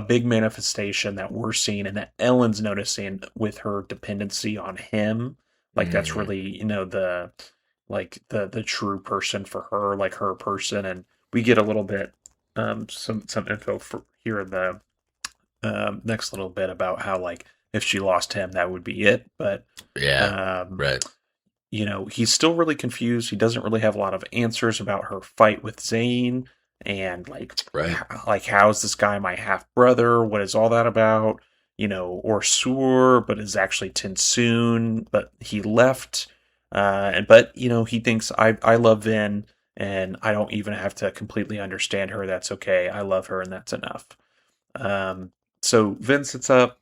big manifestation that we're seeing and that Ellen's noticing with her dependency on him. Like that's really, the true person for her, like her person. And we get a little bit, some info here in the next little bit about how like if she lost him, that would be it. But right. He's still really confused. He doesn't really have a lot of answers about her fight with Zane. And like how is this guy my half brother? What is all that about? Or Sur, but is actually Tinsoon, but he left. But he thinks I love Vin, and I don't even have to completely understand her. That's okay. I love her, and that's enough. So Vin sits up.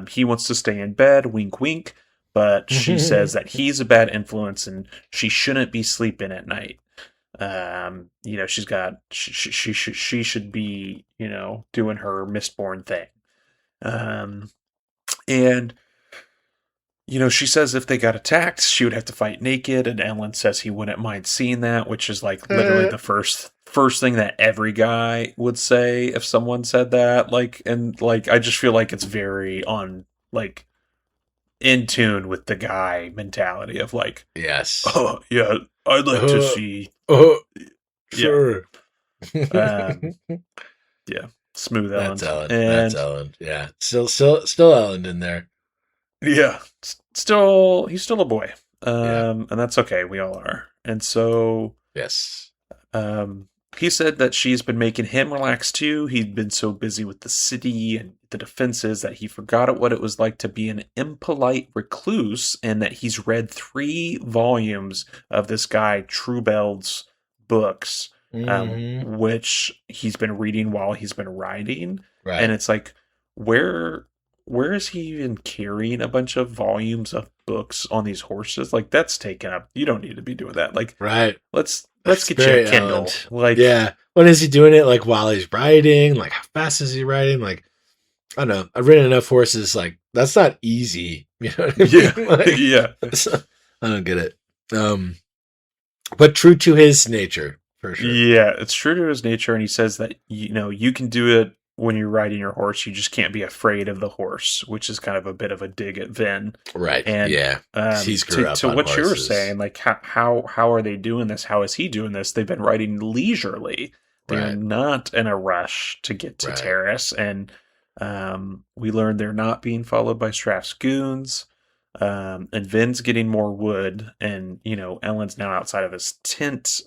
He wants to stay in bed. Wink, wink. but she says that he's a bad influence and she shouldn't be sleeping at night. She's got she should be doing her Mistborn thing. And she says if they got attacked, she would have to fight naked, and Ellen says he wouldn't mind seeing that, which is like literally the first thing that every guy would say if someone said that. I just feel like it's very in tune with the guy mentality of like, yes, oh yeah, I'd like to see. Sure. Yeah. Smooth Ellen. That's Ellen. And that's Ellen. Yeah. Still Ellen in there. Yeah. He's still a boy. And that's okay. We all are. And so yes. He said that she's been making him relax too. He'd been so busy with the city and the defenses that he forgot what it was like to be an impolite recluse, and that he's read 3 volumes of this guy Truebeld's books, which he's been reading while he's been riding. Right. And it's like, where is he even carrying a bunch of volumes of books on these horses? Like, that's taken up. You don't need to be doing that. Like, right. Let's get you a Kindle. Elegant. Like, yeah. When is he doing it? Like while he's riding? Like how fast is he riding? Like, I don't know. I've ridden enough horses. Like that's not easy. You know what I mean? Yeah. Like, yeah. I don't get it. But true to his nature, for sure. Yeah, it's true to his nature, and he says that you can do it when you're riding your horse. You just can't be afraid of the horse, which is kind of a bit of a dig at Vin. Right. And yeah. He's grew up to on what horses. you were saying, like how are they doing this? How is he doing this? They've been riding leisurely. They're not in a rush to get to Terrace, and we learned they're not being followed by Straff's goons. And Vin's getting more wood, and Ellen's now outside of his tent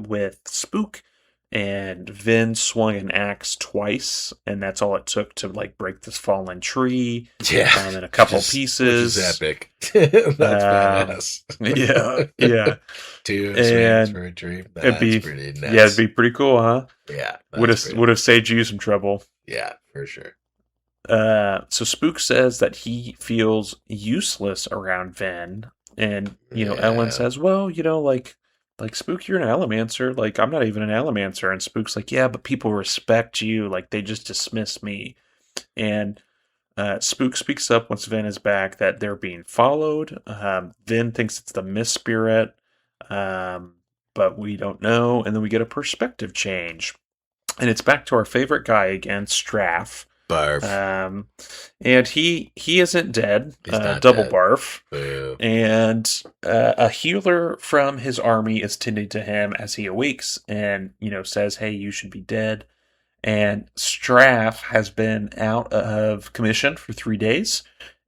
with Spook, and Vin swung an axe twice, and that's all it took to like break this fallen tree. Yeah, in a couple pieces. Which is epic. That's badass. Yeah. 2 swings for a tree. That's pretty nice. Yeah, it'd be pretty cool, huh? Yeah, would have saved you some trouble. Yeah, for sure. So Spook says that he feels useless around Vin, and Ellen says, well, like Spook, you're an Allomancer. Like, I'm not even an Allomancer. And Spook's like, yeah, but people respect you. Like, they just dismiss me. And Spook speaks up once Vin is back that they're being followed. Vin thinks it's the Mist Spirit, but we don't know. And then we get a perspective change. And it's back to our favorite guy again, Straff. Barf. And he isn't dead. dead. Double barf. Boo. And a healer from his army is tending to him as he awakes and, says, hey, you should be dead. And Straff has been out of commission for 3 days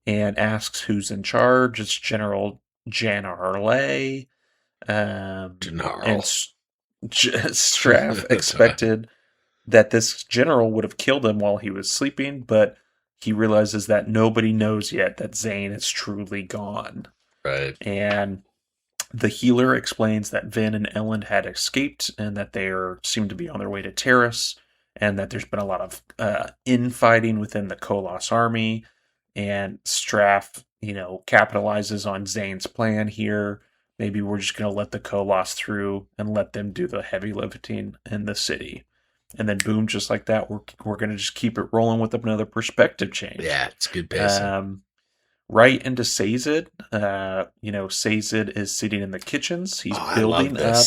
and asks who's in charge. It's General Janarle. And Straff expected that this general would have killed him while he was sleeping, but he realizes that nobody knows yet that Zane is truly gone. Right. And the healer explains that Vin and Ellen had escaped and that they seem to be on their way to Terrace, and that there's been a lot of infighting within the Koloss army, and Straff, capitalizes on Zane's plan here. Maybe we're just going to let the Koloss through and let them do the heavy lifting in the city. And then boom, just like that, we're going to just keep it rolling with another perspective change. Yeah, it's good pacing. Right into Sazed. Sazed is sitting in the kitchens. He's building up.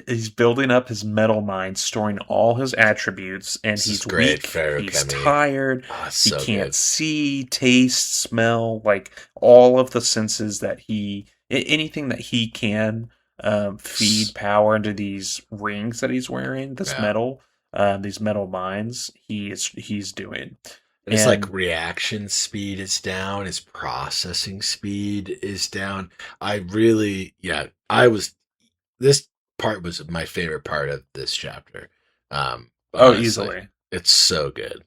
He's building up his metal mine, storing all his attributes, and he's weak. He's tired. He can't see, taste, smell, like all of the senses that anything that he can feed power into these rings that he's wearing, these metal mines, he's doing. And it's like reaction speed is down, his processing speed is down. This part was my favorite part of this chapter. Easily. It's so good.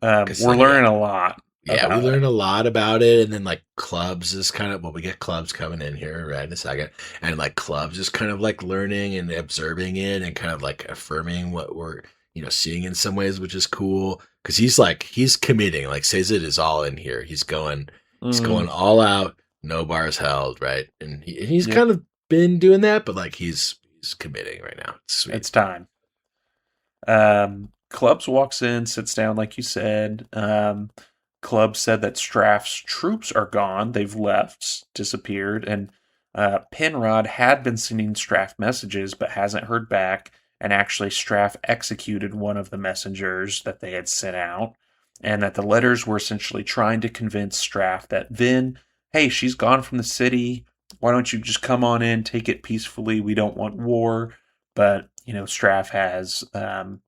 We're learning a lot. Yeah, we learn a lot about it, and then like Clubs is kind of we get Clubs coming in here right in a second, and like Clubs is kind of like learning and observing it and kind of like affirming what we're seeing in some ways, which is cool because he's committing. Like Sazed is all in here. He's going. He's Mm, going all out, no bars held, right? And he's yep, kind of been doing that, but like he's committing right now. It's sweet. it's time. Clubs walks in, sits down, like you said. Clubs said that Straff's troops are gone. They've left, disappeared, and Penrod had been sending Straff messages, but hasn't heard back. And actually, Straff executed one of the messengers that they had sent out, and that the letters were essentially trying to convince Straff that then, hey, she's gone from the city. Why don't you just come on in, take it peacefully? We don't want war. But Straff has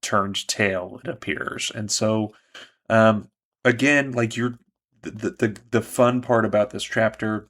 turned tail, it appears, and so um, again, like the fun part about this chapter,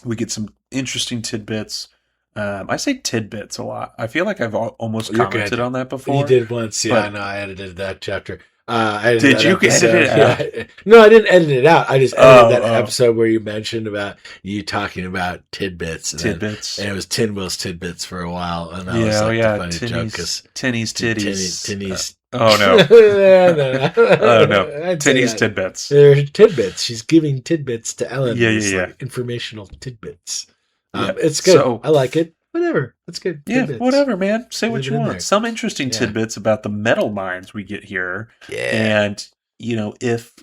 we get some interesting tidbits. I say tidbits a lot. I feel like I've almost You're commented good. on that You before. did once, yeah. But No, I edited that chapter. I edited did that you episode. edit it out? Yeah. No, I didn't edit it out. I just edited that Oh, episode where you mentioned about you talking about tidbits, tidbits. and it was Tin Will's tidbits for a while, and that Yeah, was like yeah. the funny joke because Tinny's titties. Tinny's. Oh no. No. Oh no. I'd say Tinny's that. tidbits. They're tidbits. She's giving tidbits to Ellen. Yeah, These, yeah. like, informational tidbits. Yeah. It's good. So, I like it. Whatever. That's good. yeah, Tidbits. whatever, man. Say Leave what it you in want. there. Some interesting Yeah. tidbits about the metal mines we get here. Yeah. And if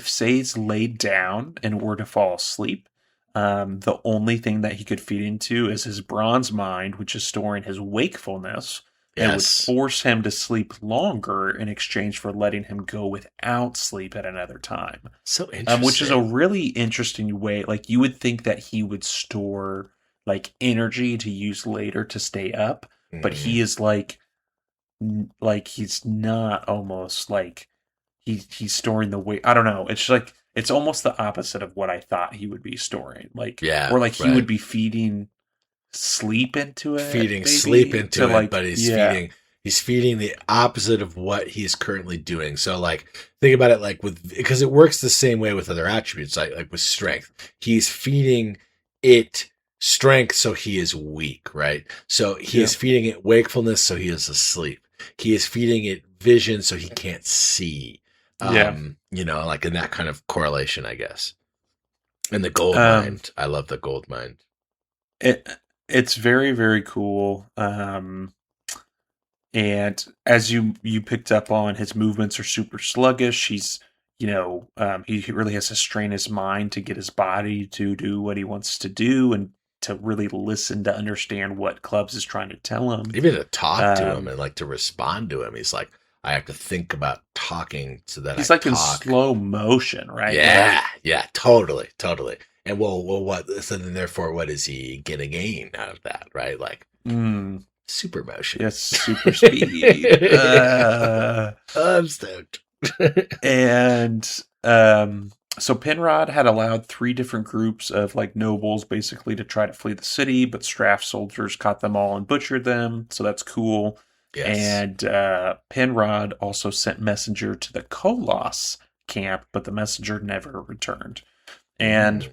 Say's laid down and were to fall asleep, the only thing that he could feed into is his bronze mind, which is storing his wakefulness. And would Yes. force him to sleep longer in exchange for letting him go without sleep at another time. So interesting. Which is a really interesting way. Like, you would think that he would store like energy to use later to stay up, but he is like he's not, almost like he's storing the weight. I don't know. It's like it's almost the opposite of what I thought he would be storing. Like, Yeah, or like he right. would be feeding sleep into it, feeding maybe, sleep into it, like, but yeah. he's feeding the opposite of what he's currently doing. So like think about it like because it works the same way with other attributes, like with strength. He's feeding it strength so he is weak, right? So he is feeding it wakefulness so he is asleep. He is feeding it vision so he can't see. Like in that kind of correlation, I guess. And the gold mind. I love the gold mind. It's very, very cool. And as you picked up on, his movements are super sluggish. He's, he really has to strain his mind to get his body to do what he wants to do and to really listen to understand what Clubs is trying to tell him. Even to talk to him and like to respond to him. He's like, I have to think about talking so that he's I like talk. In slow motion, right? Yeah, yeah, totally. And well, what? So then, therefore, what is he gonna gain out of that, right? Like super motion. Yes, super speed. I'm stoked. And so Penrod had allowed 3 different groups of like nobles basically to try to flee the city, but Straff soldiers caught them all and butchered them. So that's cool. Yes. And Penrod also sent messenger to the Koloss camp, but the messenger never returned. And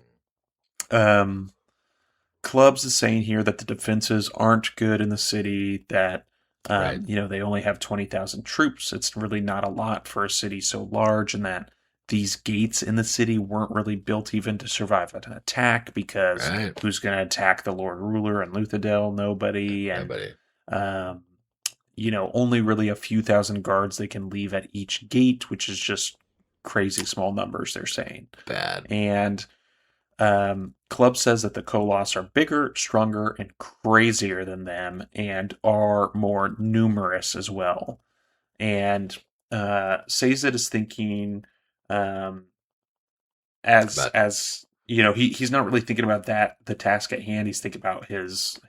Clubs is saying here that the defenses aren't good in the city, that right. They only have 20,000 troops. It's really not a lot for a city so large, and that these gates in the city weren't really built even to survive an attack, because who's going to attack the Lord Ruler and Luthadel? Nobody. And only really a few thousand guards they can leave at each gate, which is just crazy small numbers, they're saying. Bad. And Club says that the Koloss are bigger, stronger, and crazier than them, and are more numerous as well. And Sazed is thinking, he's not really thinking about the task at hand. He's thinking about his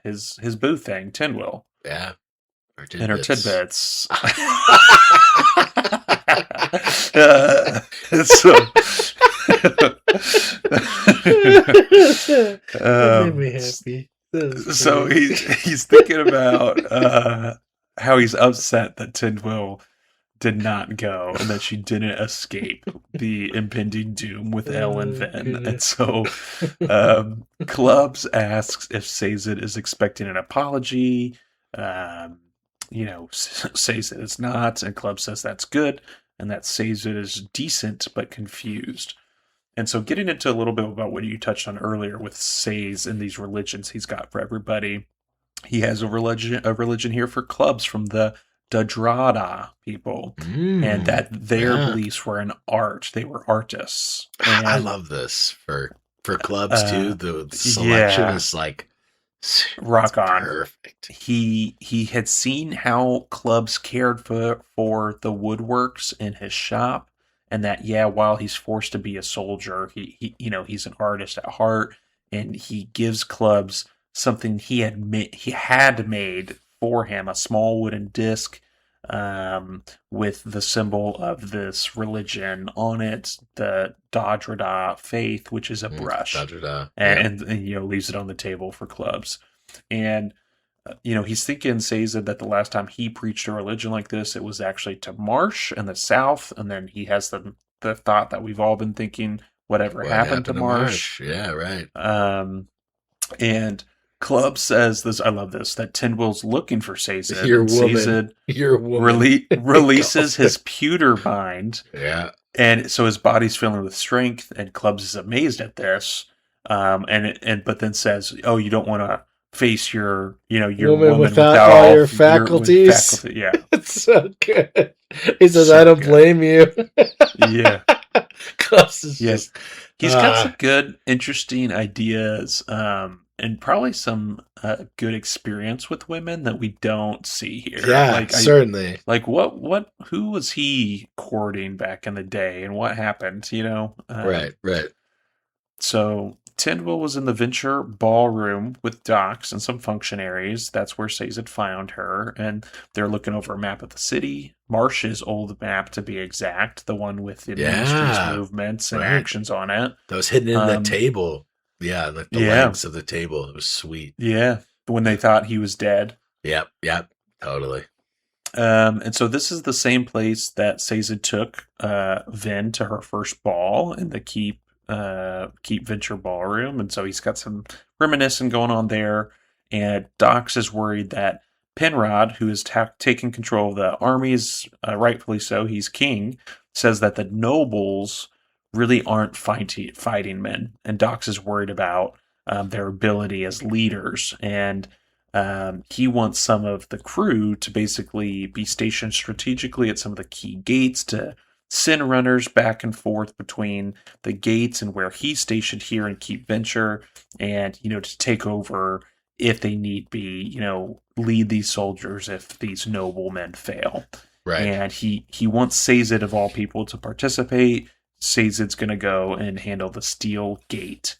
boo thing, Tinwill. Yeah. And her tidbits. That made me happy. So he's thinking about how he's upset that Tinwill did not go and that she didn't escape the impending doom with Elle and Vin. And so Clubs asks if Sazed is expecting an apology. Sazed is not, and Club says that's good, and that Sazed is decent but confused. And so getting into a little bit about what you touched on earlier with Says and these religions he's got for everybody. He has a religion here for clubs from the Dadrada people, and that their beliefs were in art. They were artists. And, I love this for clubs too. The selection is like rock on. Perfect. He had seen how clubs cared for the woodworks in his shop, and that while he's forced to be a soldier, he he's an artist at heart, and he gives clubs something he had made for him, a small wooden disc with the symbol of this religion on it, the Dadrada faith, which is a brush, and leaves it on the table for clubs. And he's thinking, says that the last time he preached a religion like this, it was actually to Marsh in the South, and then he has the thought that we've all been thinking, what happened to Marsh? Yeah, right. And Club says this. I love this. That Tindwill's looking for Sazed. Your woman. Releases his pewter bind. Yeah. And so his body's filling with strength. And Clubs is amazed at this. But then says, "Oh, you don't want to face your woman without all your faculties." Yeah, it's so good. He says, "I don't blame you." Yeah. Clubs is just. He's got some good, interesting ideas. And probably some good experience with women that we don't see here. Yeah, certainly. Who was he courting back in the day, and what happened? Right. So Tindwill was in the Venture ballroom with Dox and some functionaries. That's where Sazed found her, and they're looking over a map of the city, Marsh's old map to be exact, the one with the ministry's movements and actions on it. That was hidden in the table. Yeah, like the legs of the table. It was sweet. Yeah, when they thought he was dead. Yep, totally. And so this is the same place that Sazed took Vin to her first ball in the Keep Venture ballroom, and so he's got some reminiscing going on there. And Dox is worried that Penrod, who is taking control of the armies, rightfully so, he's king, says that the nobles really aren't fighting men, and Dox is worried about their ability as leaders, and he wants some of the crew to basically be stationed strategically at some of the key gates to send runners back and forth between the gates and where he's stationed here in Keep Venture, and to take over if they need be, lead these soldiers if these noblemen fail. Right. And he wants Sazed of all people to participate. Sazed's going to go and handle the Steel Gate.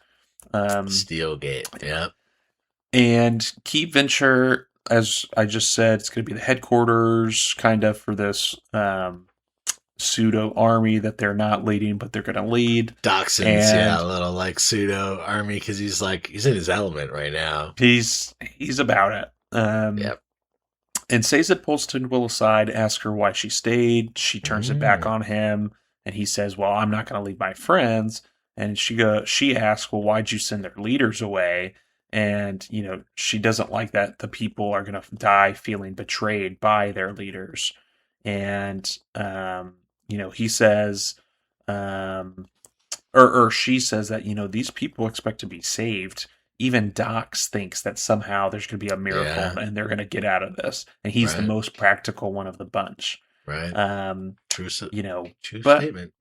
Steel Gate, yeah. And Keep Venture, as I just said, it's going to be the headquarters kind of for this pseudo army that they're not leading, but they're going to lead. Doxon's, a little like pseudo army because he's in his element right now. He's about it. Yep. And Sazed pulls Tindwill aside, asks her why she stayed. She turns it back on him. And he says, "Well, I'm not going to leave my friends." And she asks, "Well, why'd you send their leaders away?" And, she doesn't like that the people are going to die feeling betrayed by their leaders. And, he says, or she says that, these people expect to be saved. Even Dox thinks that somehow there's going to be a miracle and they're going to get out of this. And he's the most practical one of the bunch. Right. True statement.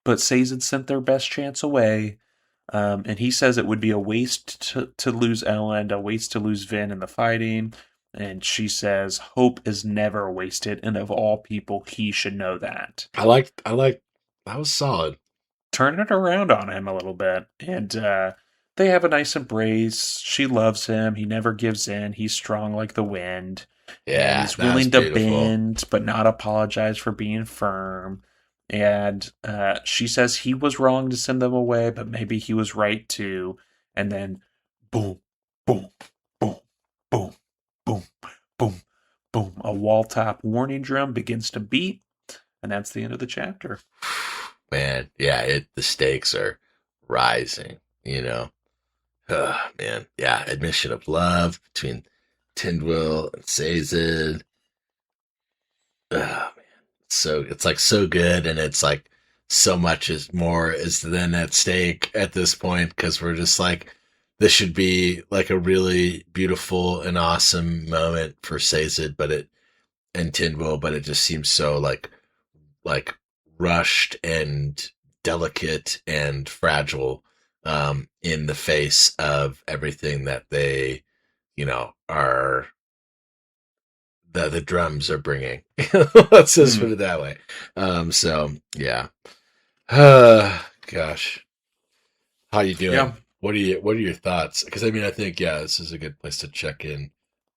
But Sazed sent their best chance away. And he says it would be a waste to lose Ellen, a waste to lose Vin in the fighting. And she says, hope is never wasted. And of all people, he should know that. I like, that was solid. Turn it around on him a little bit. And they have a nice embrace. She loves him. He never gives in. He's strong like the wind. Yeah, he's willing to bend, but not apologize for being firm. And she says he was wrong to send them away, but maybe he was right too. And then, boom, boom, boom, boom, boom, boom, boom. A wall top warning drum begins to beat, and that's the end of the chapter. Man, yeah, the stakes are rising. Man, yeah, admission of love between Tindwill and Sazed. Oh man, it's like so good, and it's like so much is more is then at stake at this point because we're just like, this should be like a really beautiful and awesome moment for Sazed, and Tindwell, but it just seems so like rushed and delicate and fragile in the face of everything that they, are the drums are bringing. Let's just put it that way. So yeah. Gosh, how you doing? Yeah. What are your thoughts? Because I mean, I think this is a good place to check in.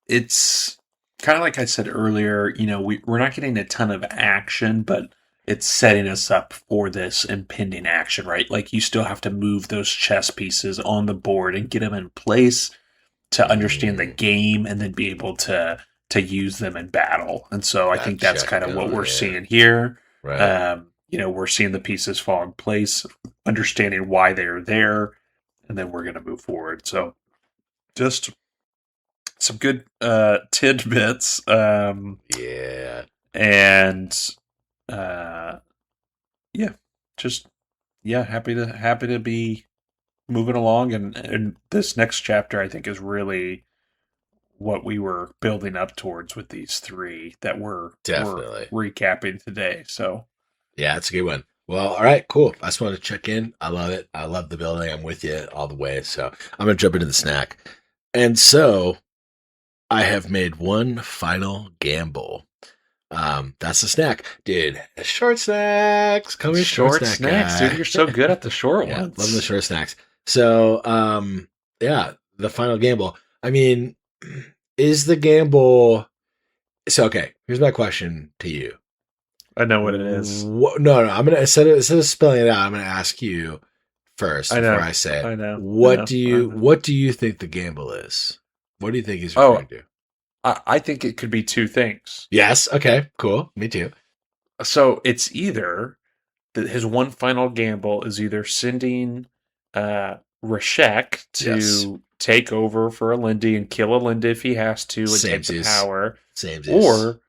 It's kind of like I said earlier, we're not getting a ton of action, but it's setting us up for this impending action, right? Like you still have to move those chess pieces on the board and get them in place to understand the game and then be able to use them in battle. And so I think that's kind of what we're seeing here. Right. We're seeing the pieces fall in place, understanding why they're there, and then we're going to move forward. So just some good tidbits. Yeah. And yeah, just happy to be moving along, and this next chapter I think is really what we were building up towards with these three that we're recapping today. So yeah, it's a good one. Well, all right, cool. I just wanted to check in. I love it. I love the building. I'm with you all the way. So I'm going to jump into the snack. And so I have made one final gamble. That's the snack. Dude, short snacks. Come here, short snacks. Dude, you're so good at the short ones. Love the short snacks. So, yeah, the final gamble. I mean, is the gamble... So, okay, here's my question to you. I know what it is. No, I'm gonna instead of spelling it out, I'm gonna ask you first before I say it. I know. What do you think the gamble is? What do you think he's referring to? I think it could be two things. Yes. Okay. Cool. Me too. So it's either that his one final gamble is either sending Rashek to take over for Alindi and kill Alindi if he has to and take the power. Or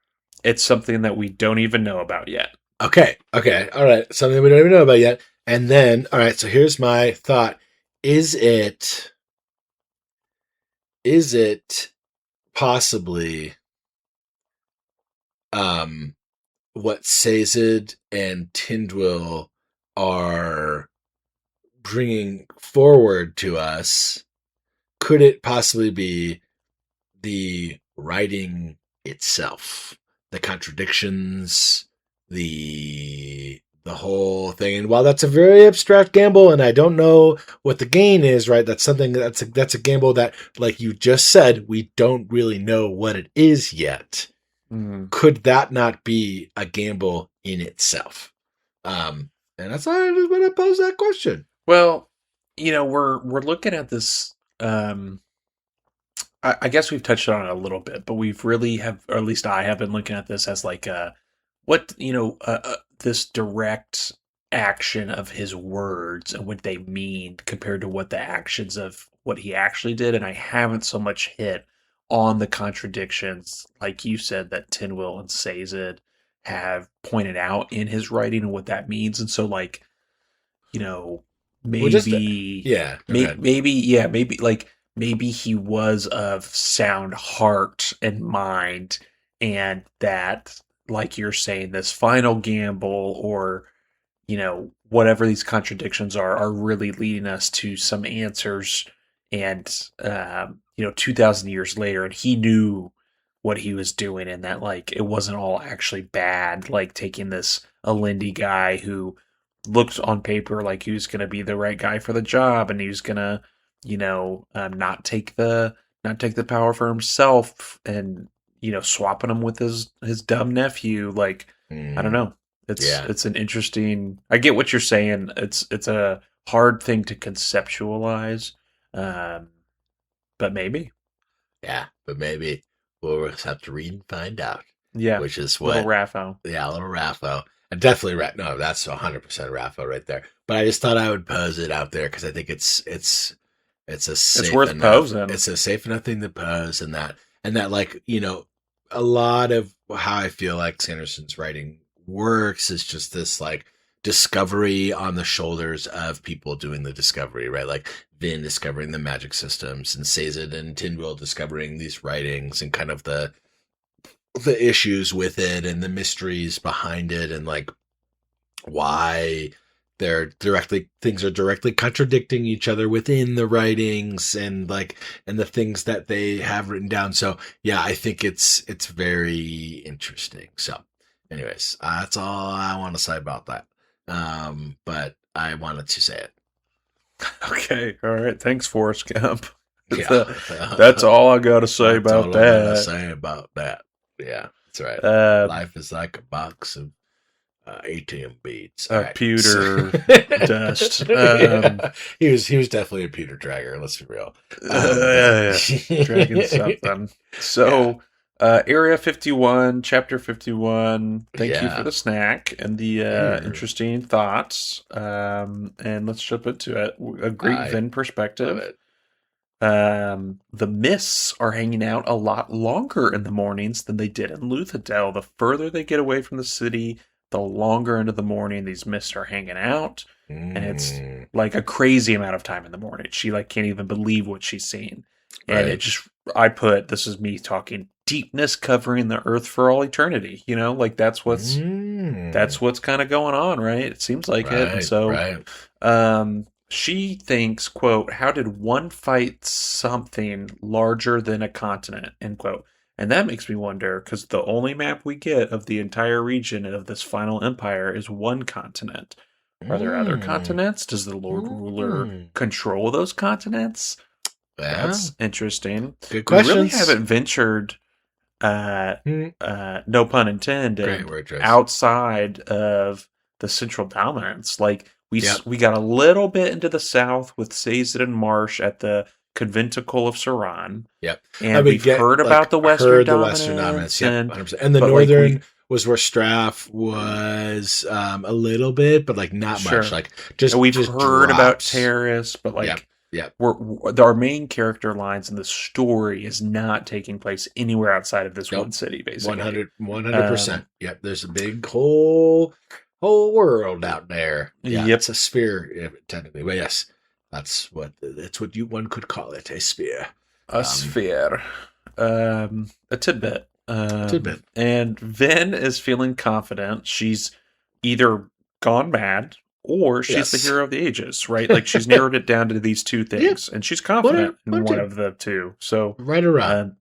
it's something that we don't even know about yet. Okay. All right. Something we don't even know about yet. And then, all right, so here's my thought. Is it possibly what Sazed and Tindwyl are bringing forward to us? Could it possibly be the writing itself, the contradictions, the whole thing? And while that's a very abstract gamble, and I don't know what the gain is, right? That's something that's a gamble that, like you just said, we don't really know what it is yet. Could that not be a gamble in itself? And that's why I just want to pose that question. Well, we're looking at this. I guess we've touched on it a little bit, but we've really have, or at least I have been looking at this as like this direct action of his words and what they mean compared to what the actions of what he actually did. And I haven't so much hit on the contradictions, like you said, that Tindwyl and Sazed have pointed out in his writing and what that means. And so, like, maybe, maybe he was of sound heart and mind, and that, like you're saying, this final gamble or, whatever these contradictions are really leading us to some answers. And, 2,000 years later, and he knew what he was doing, and that, like, it wasn't all actually bad, like taking this Alindi guy who looked on paper like he was going to be the right guy for the job, and he was going to, not take the power for himself, and, swapping him with his dumb nephew. Like, I don't know. It's an interesting, I get what you're saying. It's a hard thing to conceptualize. But maybe. Yeah, but maybe we'll just have to read and find out. Yeah. Which is what. Little Raffo. Yeah, little Raffo. And definitely, no, that's 100% Raffo right there. But I just thought I would pose it out there because I think it's a safe it's worth posing. It's a safe enough thing to pose, and that like, a lot of how I feel like Sanderson's writing works is just this like discovery on the shoulders of people doing the discovery, right? Like Vin discovering the magic systems and Sazed and Tindwyl discovering these writings and kind of the issues with it and the mysteries behind it and like why things are directly contradicting each other within the writings and the things that they have written down. So yeah, I think it's very interesting. So anyways, that's all I want to say about that. But I wanted to say it. Okay. All right. Thanks, Forrest Gump. Yeah. That's all I got to say about that. Yeah, that's right. Life is like a box of ATM beads. Pewter dust. He was definitely a Peter Dragger. Let's be real. Dragging something. So, Area 51, Chapter 51. Thank you for the snack and the interesting thoughts. And let's jump into it. A great Vin perspective. The mists are hanging out a lot longer in the mornings than they did in Luthadel. The further they get away from the city, the longer into the morning these mists are hanging out. And it's like a crazy amount of time in the morning. She like can't even believe what she's seeing. And it just, this is me talking deepness covering the earth for all eternity. You know, like that's what's kind of going on, right? It seems like it. And so, she thinks, quote, how did one fight something larger than a continent, end quote. And that makes me wonder, because the only map we get of the entire region of this final empire is one continent. Are there other continents? Does the Lord Ruler control those continents? Yeah. That's interesting. Good questions. We really haven't ventured, no pun intended, outside of the central dominance. Like, we got a little bit into the south with Sazed and Marsh at the Conventicle of Saran. Yep. And we've heard about the Western dominance. Yep, 100%. And the northern was where Straff was a little bit, but like not much. Like we've just heard drops. about Terrace, but like our main character lines in the story is not taking place anywhere outside of this one city, basically. 100%. Yep. There's a big whole world out there. Yeah, it's a sphere, technically. But yes, that's what one could call it, a sphere. A sphere. A tidbit. And Vin is feeling confident. She's either gone mad or she's the hero of the ages, right? Like she's narrowed it down to these two things, and she's confident in one of the two. So right around.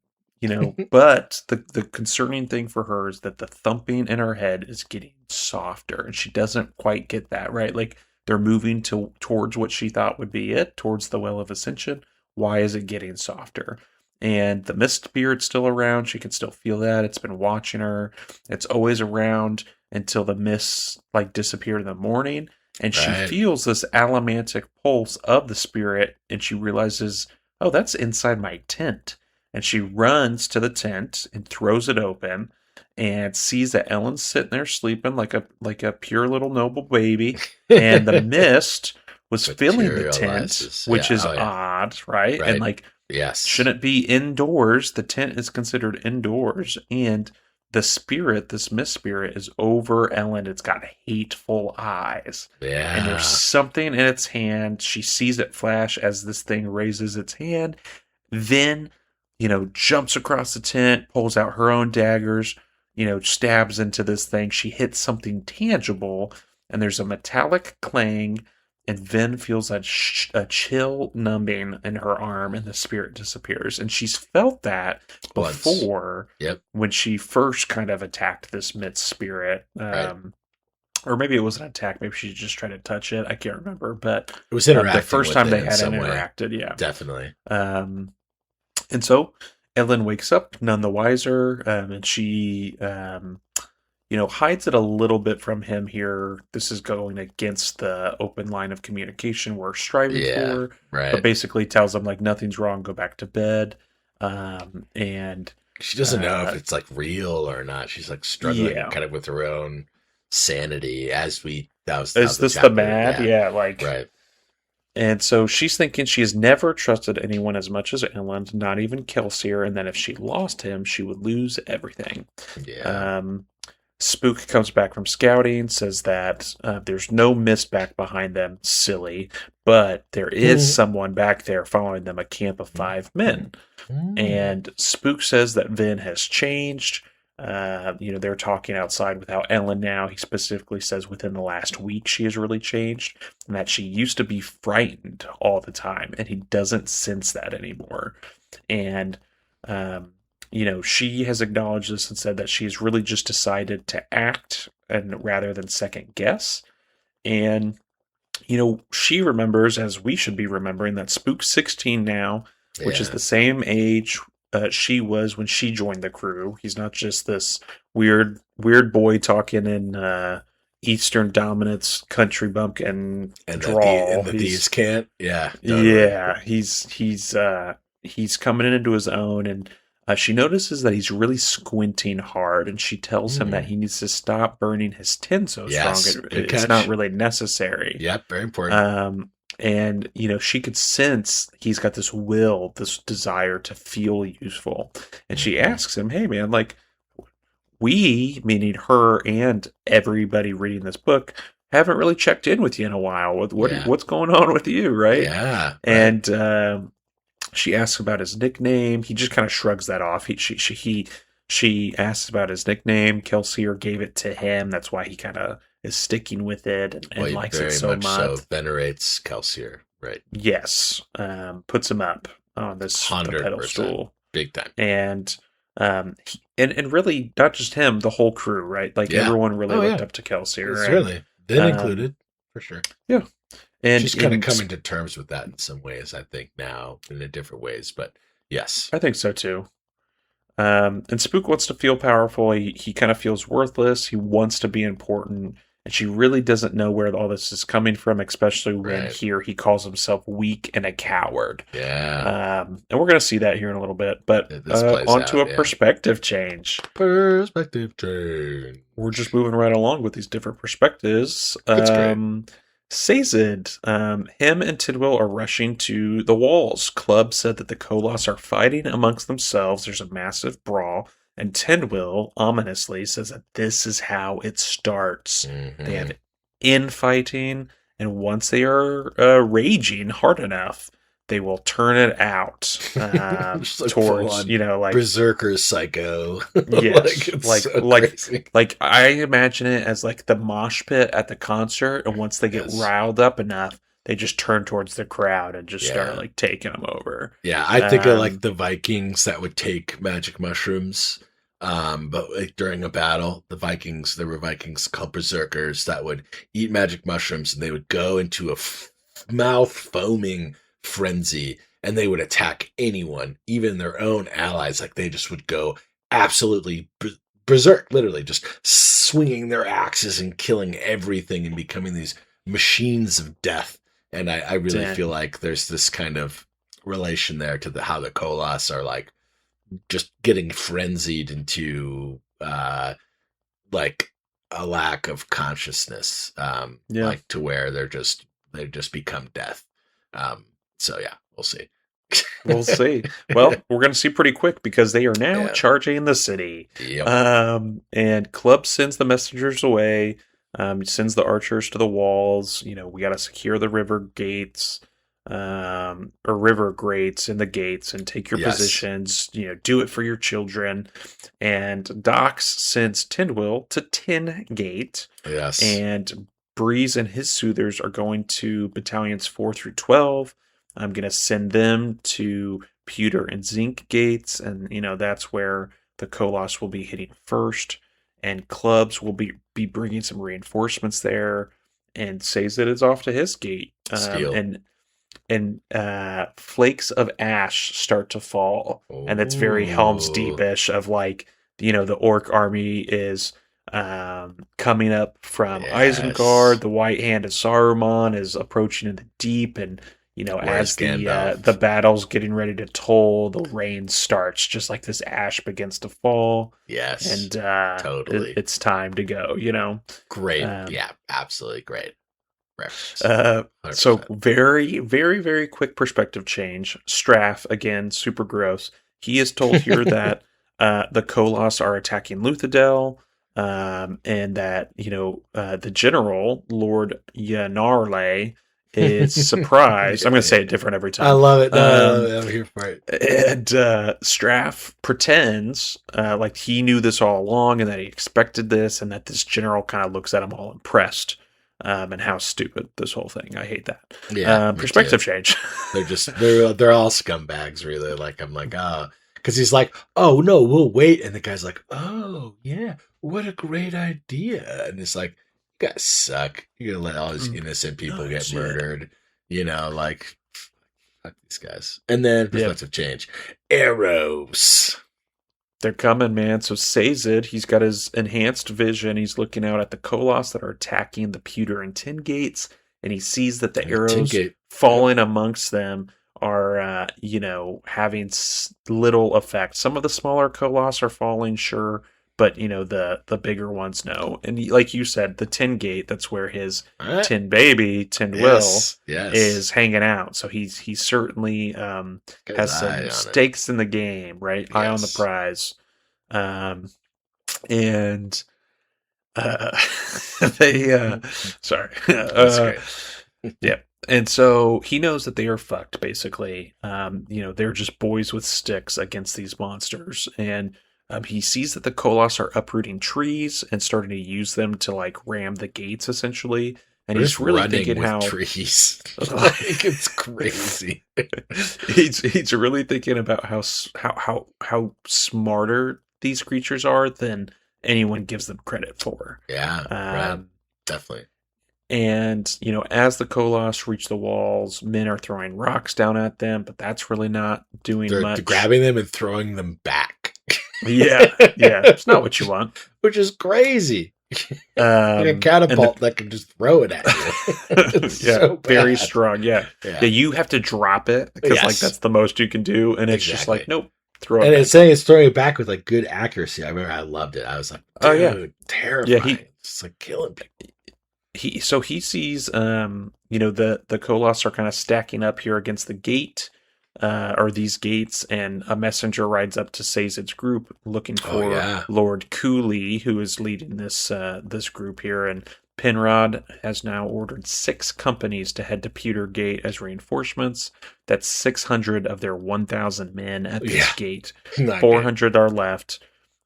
But the concerning thing for her is that the thumping in her head is getting softer, and she doesn't quite get that, right? Like they're moving towards what she thought would be it, towards the Well of Ascension. Why is it getting softer? And the mist spirit's still around. She can still feel that. It's been watching her. It's always around until the mists like disappear in the morning. And she feels this allomantic pulse of the spirit, and she realizes, oh, that's inside my tent. And she runs to the tent and throws it open and sees that Ellen's sitting there sleeping like a pure little noble baby. And the mist was filling the tent, which is odd, right? And like, shouldn't be indoors. The tent is considered indoors. And the spirit, this mist spirit, is over Ellen. It's got hateful eyes. Yeah. And there's something in its hand. She sees it flash as this thing raises its hand. Then jumps across the tent, pulls out her own daggers, stabs into this thing. She hits something tangible, and there's a metallic clang, and Vin feels a chill numbing in her arm, and the spirit disappears. And she's felt that before when she first kind of attacked this mist spirit. Or maybe it wasn't an attack. Maybe she just tried to touch it. I can't remember. But it was interacting the first time they hadn't interacted. Yeah. Definitely. And so Ellen wakes up none the wiser, and she, hides it a little bit from him here. This is going against the open line of communication we're striving for. Right. But basically tells him, like, nothing's wrong, go back to bed. And she doesn't know if it's, like, real or not. She's, like, struggling kind of with her own sanity is this the mad? Yeah, like... Right. And so she's thinking she has never trusted anyone as much as Ellen, not even Kelsier, and that if she lost him, she would lose everything. Yeah. Spook comes back from scouting, says that there's no mist back behind them, silly, but there is someone back there following them, a camp of 5 men. And Spook says that Vin has changed. They're talking outside without Ellen now. He specifically says within the last week she has really changed, and that she used to be frightened all the time, and he doesn't sense that anymore. And she has acknowledged this and said that she's really just decided to act and rather than second guess. And, she remembers, as we should be remembering, that Spook's 16 now, which is the same age she was when she joined the crew. He's not just this weird boy talking in Eastern Dominance country bumpkin and drawl. These can't. Yeah. Totally. Yeah. He's coming into his own, and she notices that he's really squinting hard, and she tells him that he needs to stop burning his tin so strong. It's not really necessary. Yep, very important. And, she could sense he's got this will, this desire to feel useful. And she asks him, hey, man, like, we, meaning her and everybody reading this book, haven't really checked in with you in a while. What's going on with you, right? Yeah. And she asks about his nickname. He just kind of shrugs that off. She asks about his nickname. Kelsier gave it to him. That's why he kind of is sticking with it and likes it so much. So venerates Kelsier, right? Yes. Puts him up on this pedestal. Big time. And and really not just him, the whole crew, right? Like everyone really looked up to Kelsier. Certainly. Then included, for sure. Yeah. And she's kind of coming to terms with that in some ways, I think, now, in different ways. But yes. I think so, too. And Spook wants to feel powerful. He kind of feels worthless. He wants to be important. And she really doesn't know where all this is coming from, especially when here he calls himself weak and a coward. Yeah. And we're going to see that here in a little bit. But on to a perspective change. Perspective change. We're just moving right along with these different perspectives. That's great. Sazed, him and Tidwell are rushing to the walls. Club said that the Koloss are fighting amongst themselves. There's a massive brawl. And Tidwell ominously says that this is how it starts. Mm-hmm. They have infighting, and once they are raging hard enough, they will turn it out towards, like Berserker Psycho. Yes, like I imagine it as like the mosh pit at the concert, and once they get riled up enough, they just turn towards the crowd and just start like taking them over. Yeah, I think of like the Vikings that would take magic mushrooms. But like during a battle, there were Vikings called Berserkers that would eat magic mushrooms, and they would go into a mouth foaming frenzy, and they would attack anyone, even their own allies. Like they just would go absolutely berserk, literally just swinging their axes and killing everything and becoming these machines of death. And I really feel like there's this kind of relation there to how the Koloss are like just getting frenzied into like a lack of consciousness, like to where they just become death. So yeah, we'll see. We'll see. Well, we're going to see pretty quick because they are now charging the city. Yep. And Club sends the messengers away. Sends the archers to the walls. We got to secure the river gates, or river grates in the gates, and take your positions. Do it for your children. And Dox sends Tidwell to Tin Gate. Yes. And Breeze and his soothers are going to battalions 4 through 12. I'm going to send them to Pewter and Zinc gates, and that's where the Koloss will be hitting first. And Clubs will be bringing some reinforcements there, and says that it's off to his gate. And flakes of ash start to fall, and that's very Helm's Deep-ish of like, the orc army is coming up from Isengard. The White Hand of Saruman is approaching in the deep, and as the battle's getting ready to toll, the rain starts, just like this ash begins to fall. Yes. And totally. It's time to go, Great. Absolutely great. So very, very, very quick perspective change. Straff, again, super gross. He is told here that the Koloss are attacking Luthadel. and that the general Lord Yanarle is surprised. I'm going to say it different every I time. love it. No, I love it. I'm here for it. And Straff pretends like he knew this all along and that he expected this, and that this general kind of looks at him all impressed. And how stupid this whole thing. I hate that. Yeah, perspective change. they're all scumbags, really. Like, I'm like, because he's like, oh no, we'll wait, and the guy's like, oh yeah, what a great idea, and it's like, you guys suck. You're gonna let all these innocent people get murdered, like, fuck these guys. And then perspective change, arrows. They're coming, man. So Sazed, he's got his enhanced vision. He's looking out at the Koloss that are attacking the pewter and tin gates, and he sees that the arrows falling amongst them are, having little effect. Some of the smaller Koloss are falling, sure, but the bigger ones, no. And like you said, the tin gate, that's where his tin baby, Tin Will, is hanging out. So he certainly has some stakes in the game, right? Eye on the prize. And they sorry. Yeah. And so he knows that they are fucked, basically. They're just boys with sticks against these monsters. And he sees that the Koloss are uprooting trees and starting to use them to like ram the gates, essentially. And he's really thinking how trees, like, it's crazy. he's really thinking about how smarter these creatures are than anyone gives them credit for. Yeah, right. Definitely. And, as the Koloss reach the walls, men are throwing rocks down at them, but that's really not doing much. They're grabbing them and throwing them back. Yeah. It's not what you want. Which is crazy. Like a catapult that can just throw it at you. So very strong. Yeah. You have to drop it because like that's the most you can do, and it's just like, nope, throw it. And back. It's saying it's throwing it back with like good accuracy. I remember I loved it. I was like, dude, terrifying. It's like killing people. He sees the Koloss are kind of stacking up here against the gate. Or these gates, and a messenger rides up to Sazed's group looking for Lord Cooley, who is leading this group here. And Penrod has now ordered 6 companies to head to Pewter Gate as reinforcements. That's 600 of their 1,000 men at this gate. 400 are left.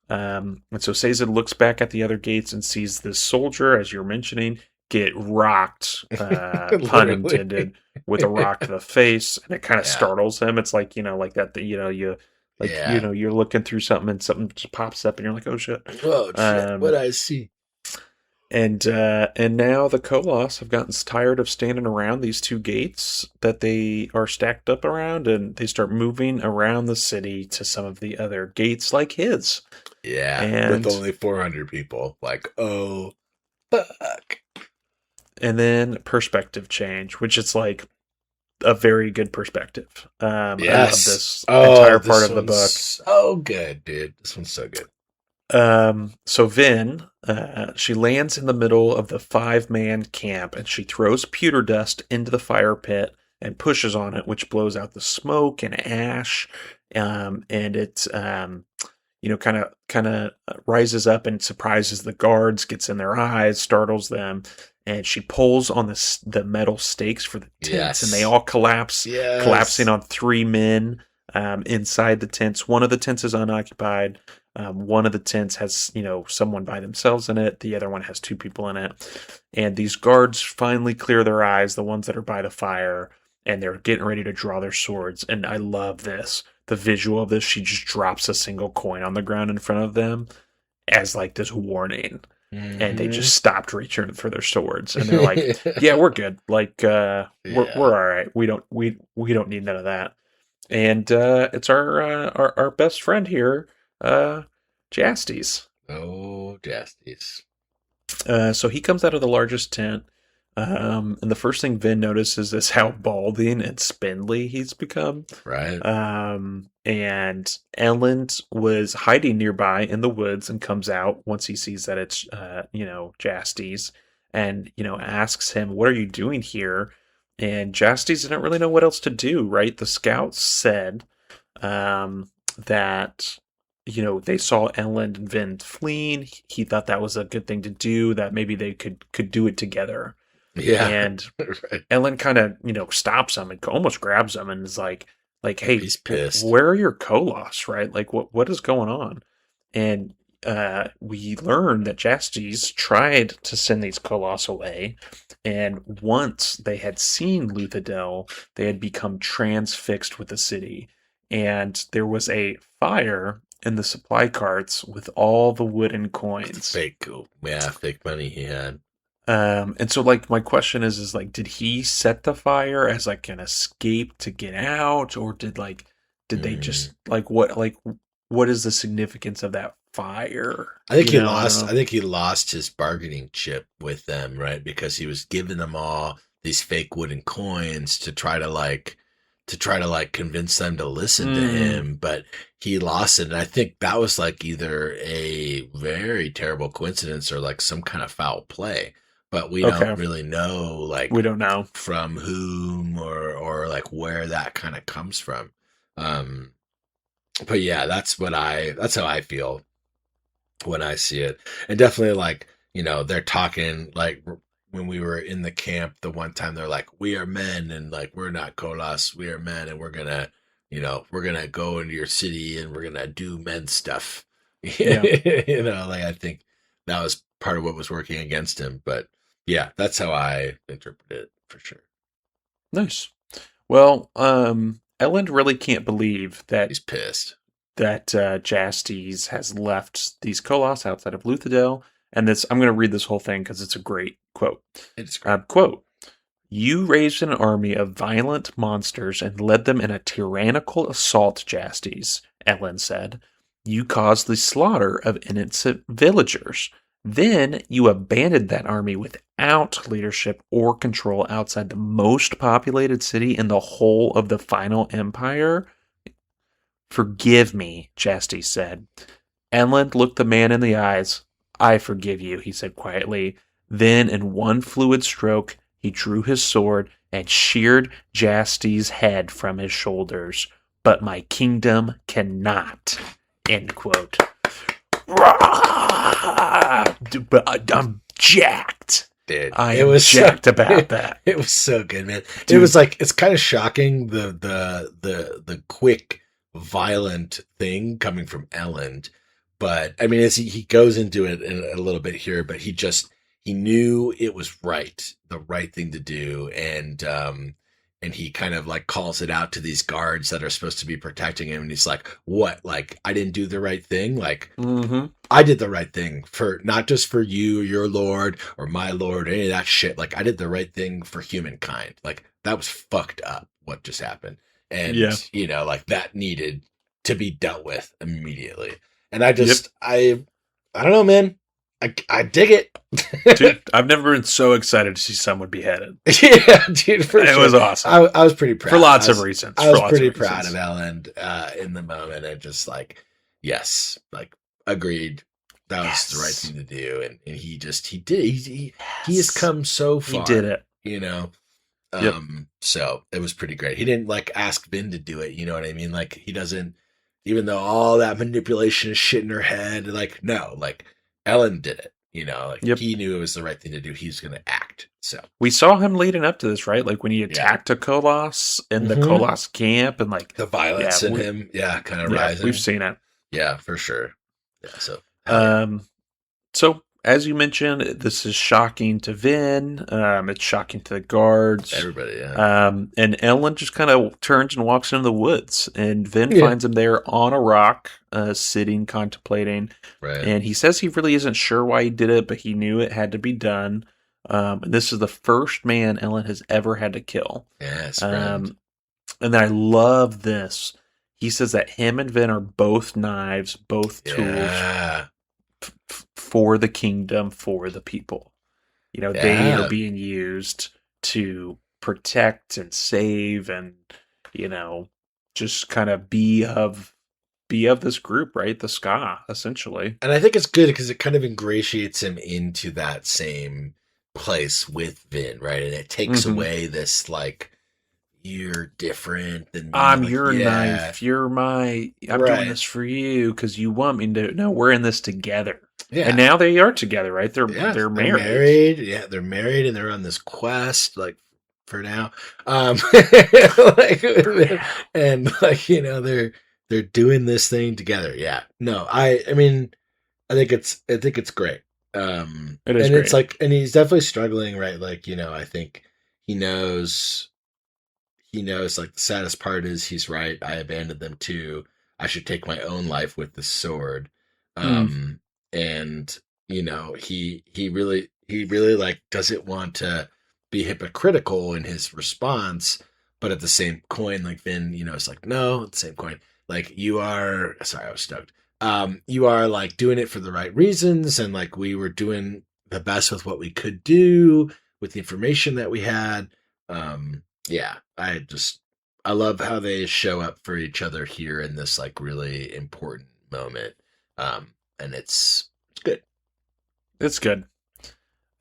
And so Sazed looks back at the other gates and sees this soldier, as you're mentioning, get rocked, pun intended, with a rock to the face, and it kind of startles him. It's like, like that, you're looking through something and something just pops up and you're like, oh shit. Oh shit, what I see. And now the Koloss have gotten tired of standing around these 2 gates that they are stacked up around, and they start moving around the city to some of the other gates like his. Yeah, and with only 400 people. Like, oh, fuck. And then perspective change, which is like a very good perspective of this entire part of the book. So good, dude. This one's so good. So Vin, she lands in the middle of the 5-man camp, and she throws pewter dust into the fire pit and pushes on it, which blows out the smoke and ash. And it, kind of rises up and surprises the guards, gets in their eyes, startles them. And she pulls on the metal stakes for the tents, and they all collapse, collapsing on 3 men inside the tents. One of the tents is unoccupied. One of the tents has, someone by themselves in it. The other one has 2 people in it. And these guards finally clear their eyes, the ones that are by the fire, and they're getting ready to draw their swords. And I love this. The visual of this, she just drops a single coin on the ground in front of them as like this warning. And they just stopped reaching for their swords, and they're like, "Yeah, we're good. Like, we're all right. We don't need none of that." And it's our best friend here, Jastes. Oh, Jastes. So he comes out of the largest tent, and the first thing Vin notices is how balding and spindly he's become. Right. And Elend was hiding nearby in the woods and comes out once he sees that it's, Jastes, and, asks him, "What are you doing here?" And Jastes didn't really know what else to do, right? The scouts said that they saw Ellen and Vin fleeing. He thought that was a good thing to do, that maybe they could do it together. Yeah. And Right. Ellen kind of, stops him and almost grabs him and is like, Oh, hey, he's pissed. where are your Kolos, right? Like, what is going on? And we learn that Jastes tried to send these Kolos away, and once they had seen Luthadel, they had become transfixed with the city, and there was a fire in the supply carts with all the wooden coins. Fake money he had. And so like my question is like, did he set the fire as like an escape to get out, or did they just what is the significance of that fire? I think he I don't lost. know. I think he lost his bargaining chip with them, right? Because he was giving them all these fake wooden coins to try to convince them to listen to him, but he lost it. And I think that was like either a very terrible coincidence or like some kind of foul play. But we don't really know, like, We don't know. from whom or like where that kind of comes from. But yeah, that's how I feel when I see it. And definitely, like, they're talking like when we were in the camp the one time, they're like, we are men, and like, we're not Kolas, we are men, and we're gonna go into your city and we're gonna do men stuff. Yeah. Like, I think that was part of what was working against him. But yeah, that's how I interpret it for sure. Nice. Well, Ellen really can't believe that He's pissed. Jastes has left these Kolos outside of Luthadel. And I'm going to read this whole thing because it's a great quote. It's great. Quote, "You raised an army of violent monsters and led them in a tyrannical assault, Jastes," Ellen said. "You caused the slaughter of innocent villagers. Then you abandoned that army without leadership or control outside the most populated city in the whole of the final empire." "Forgive me," Jastes said. Ellen looked the man in the eyes. "I forgive you," he said quietly. Then, in one fluid stroke, he drew his sword and sheared Jastes' head from his shoulders. "But my kingdom cannot." End quote. But I'm jacked. Dude, I am jacked about that. It was so good, man. Dude. It was like, it's kind of shocking the quick, violent thing coming from Ellen. But I mean, as he goes into it in a little bit here, but he knew it was the right thing to do, and he kind of like calls it out to these guards that are supposed to be protecting him, and he's like, "What? Like, I didn't do the right thing? Like, I did the right thing for not just for you, your lord, or my lord, or any of that shit. Like, I did the right thing for humankind. Like, that was fucked up what just happened, and like that needed to be dealt with immediately." And I just, I don't know, man. I dig it. Dude, I've never been so excited to see someone beheaded. Yeah, dude, it was awesome. I was pretty proud. For lots of reasons. I was pretty proud of Ellen in the moment, and just like, yes, like, agreed. That was the right thing to do. And he did. He has come so far. He did it. So it was pretty great. He didn't like ask Vin to do it. You know what I mean? Like, he doesn't, even though all that manipulation is shit in her head, like, no, like, Ellen did it, like, he knew it was the right thing to do. He was going to act. So we saw him leading up to this, right? Like when he attacked a Kolos in the Kolos camp, and like the violence in him. Yeah. Kind of rising. We've seen it. Yeah, for sure. Yeah. So, so as you mentioned, this is shocking to Vin. It's shocking to the guards. Everybody, yeah. And Ellen just kind of turns and walks into the woods, and Vin finds him there on a rock, sitting, contemplating. Right. And he says he really isn't sure why he did it, but he knew it had to be done. And this is the first man Ellen has ever had to kill. Yes, and I love this. He says that him and Vin are both knives, both tools. For the kingdom, for the people. They are being used to protect and save and, just kind of be of this group, right? The Ska, essentially. And I think it's good because it kind of ingratiates him into that same place with Vin, right? And it takes away this, like, you're different than me. I'm Like, your yeah, knife. I'm doing right. this for you because you want me to. No, we're in this together. And Yeah. now they are together, right? Yeah, They're they're married. married. Yeah, they're married and they're on this quest, like for now. Like, and like, they're doing this thing together. Yeah. No, I mean, I think it's great. It is And it's great. like, and he's definitely struggling, right? Like, I think he knows like the saddest part is he's right. I abandoned them too. I should take my own life with the sword. Mm, And he really like doesn't want to be hypocritical in his response, but at the same coin, like then it's like no, at the same coin, like you are. Sorry, I was stoked. You are like doing it for the right reasons, and like we were doing the best with what we could do with the information that we had. Yeah, I love how they show up for each other here in this like really important moment. And it's good. it's good.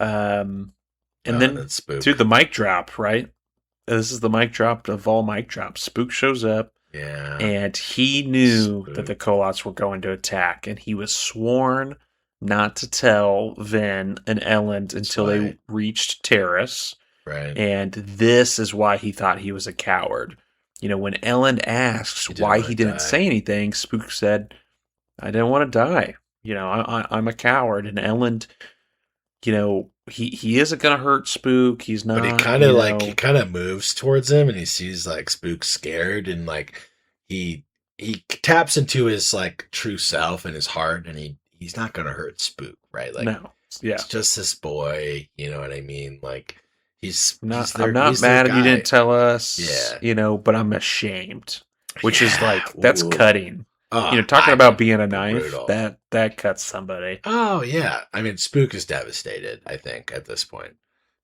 And And then then to Spook. the mic drop, right? This is the mic drop of all mic drops. Spook shows up, Yeah. and he knew that Spook. the Kolots were going to attack, and he was sworn not to tell Vin and Elend until they right. reached Terrace. Right. And this is why he thought he was a coward. When Elend asks He didn't why wanna he didn't die. say anything, Spook said, I didn't want to die. I'm a coward. And Elend, he isn't going to hurt Spook. He's not. But he kind of like he kind of moves towards him, and he sees like Spook scared, and like he taps into his like true self and his heart, and he's not gonna hurt Spook, right? Like No. Yeah. it's just this boy, you know what I mean? Like he's I'm not mad at you didn't tell us. Yeah. But I'm ashamed. Which is Yeah. like, that's Ooh. cutting. Oh, Talking about being a knife, brutal. that cuts somebody. Oh yeah. I mean, Spook is devastated, I think, at this point.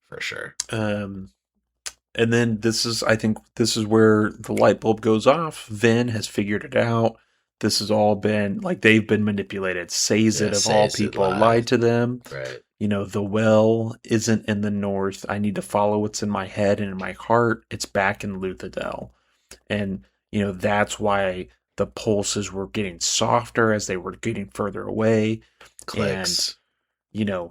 For sure. And then I think this is where the light bulb goes off. Vin has figured it out. This has all been, like, they've been manipulated. Sazed, of all people, lied to them. Right. The well isn't in the north. I need to follow what's in my head and in my heart. It's back in Luthadel. And, that's why the pulses were getting softer as they were getting further away. Clicks. And,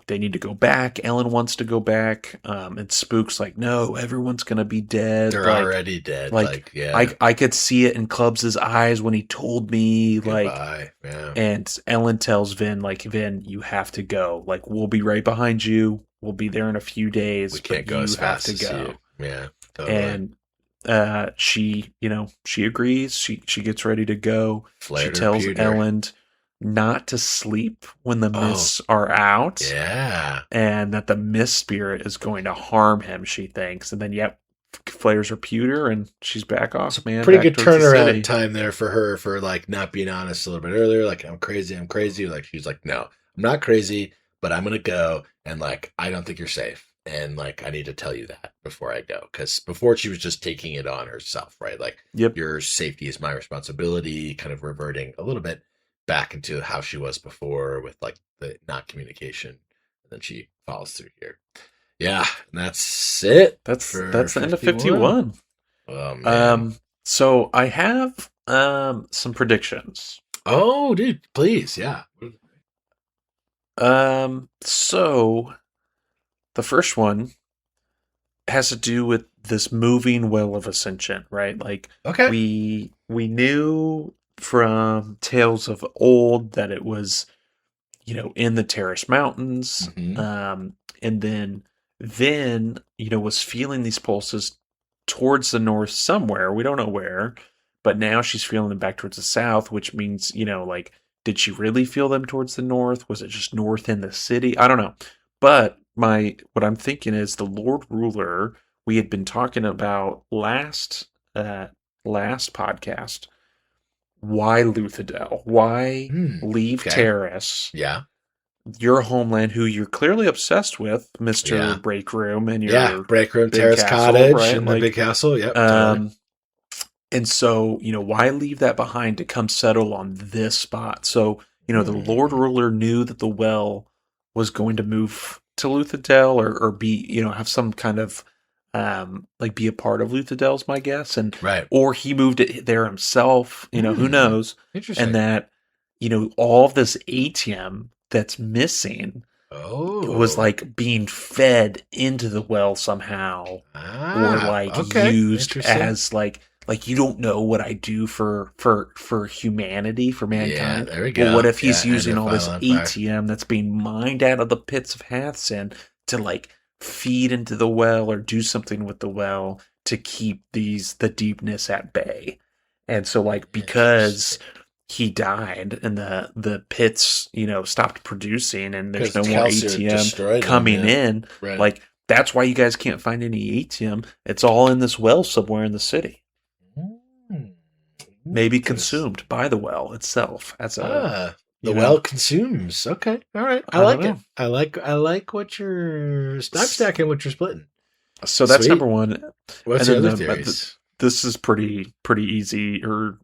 they need to go back. Elend wants to go back. And Spook's like, no, everyone's going to be dead. They're already dead. Like, yeah. I could see it in Clubs' eyes when he told me, Goodbye. Yeah. And Elend tells Vin, like, Vin, you have to go. Like, we'll be right behind you. We'll be there in a few days. We can't go as fast as you. Yeah. Totally. And she agrees. She gets ready to go. She tells Elend not to sleep when the mists are out. Yeah. And that the mist spirit is going to harm him, she thinks. And then, flares her pewter and she's back off, man. Pretty good turnaround time there for her for like not being honest a little bit earlier. Like, I'm crazy. Like, she's like, no, I'm not crazy, but I'm going to go. And like, I don't think you're safe. And like, I need to tell you that before I go. Because before she was just taking it on herself, right? Like, your safety is my responsibility, kind of reverting a little bit back into how she was before with like the not communication. And then she follows through here. Yeah, that's it. That's the end of 51. Oh, man. So I have some predictions. Oh, dude, please, yeah. So the first one has to do with this moving well of Ascension, right? Like, okay, we knew from tales of old that it was, in the Terrace Mountains, and then Vin, was feeling these pulses towards the north somewhere. We don't know where, but now she's feeling them back towards the south, which means, like, did she really feel them towards the north? Was it just north in the city? I don't know. But what I'm thinking is the Lord Ruler we had been talking about last podcast. Why Luthadel? Why leave Terrace? Yeah. Your homeland, who you're clearly obsessed with, Mr. Break Room, and your Break Room, Terrace Cottage, right? And the big castle. Yep. Totally. And so, why leave that behind to come settle on this spot? So, the Lord Ruler knew that the well was going to move to Luthadel or be, have some kind of like be a part of Luthadel, my guess, and Right. or he moved it there himself. Who knows? Interesting. And that all of this atium that's missing was Oh. like being fed into the well somehow, or like Okay. used Interesting. as like you don't know what I do for humanity, for mankind. Yeah, there we go. But what if he's Yeah, using all this Endophile on fire. ATM that's being mined out of the pits of Hathsin to like feed into the well or do something with the well to keep the deepness at bay? And so like because he died and the pits stopped producing and there's no more ATM coming in, Right. like that's why you guys can't find any ATM. It's all in this well somewhere in the city. Maybe consumed by the well itself as a the well consumes. Okay. All right. I like it. I like what you're I'm stacking, what you're splitting. So that's number one. What's the other theories? This is pretty easy or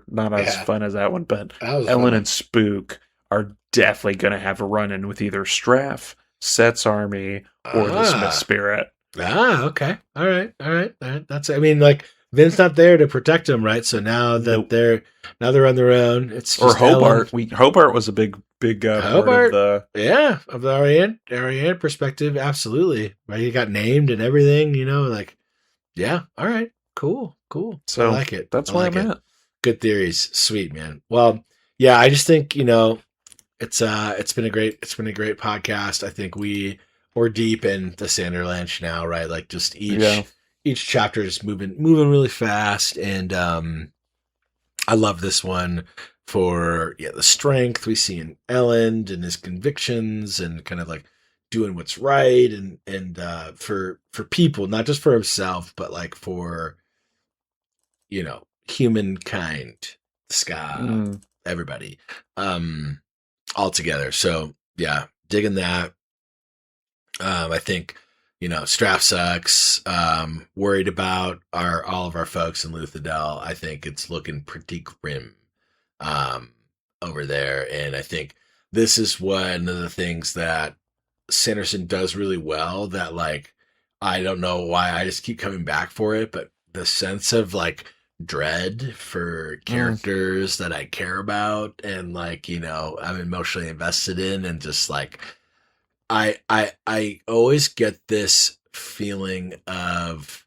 not as fun as that one, but Ellen and Spook are definitely going to have a run-in with either Straff, Set's army, or the Smith Spirit. Okay. All right. That's, I mean, like, Vin's not there to protect him, right? So now that they're on their own, it's just Hobart. Hobart was a big part of the of the Ariane perspective. Absolutely, right. He got named and everything. Like, yeah. All right. Cool. So I like it. That's why I'm at. Good theories. Sweet, man. Well, yeah. I just think it's been a great podcast. I think we're deep in the Sanderlanche now, right? Like just each chapter is moving really fast, and I love this one for the strength we see in Elend and his convictions and kind of like doing what's right and for people, not just for himself, but like for humankind, Ska, everybody, all together. So yeah, digging that. I think Straff sucks. Worried about all of our folks in Luthadel. I think it's looking pretty grim over there, and I think this is one of the things that Sanderson does really well. That like I don't know why I just keep coming back for it, but the sense of like dread for characters that I care about and like I'm emotionally invested in, and just like I always get this feeling of,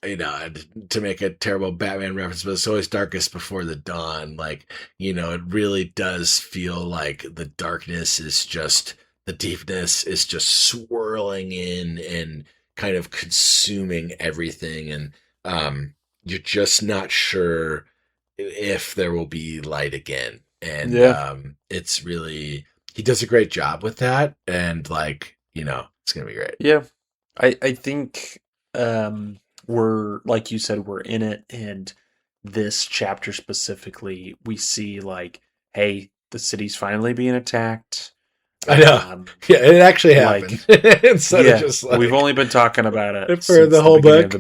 to make a terrible Batman reference, but it's always darkest before the dawn. Like, it really does feel like the darkness is just, the deepness is just swirling in and kind of consuming everything. And you're just not sure if there will be light again. And it's really, he does a great job with that. And like, it's going to be great. Yeah. I think we're, like you said, we're in it. And this chapter specifically, we see like, hey, the city's finally being attacked. I know. Yeah, it actually happened. Instead of just like, we've only been talking about it for the whole book.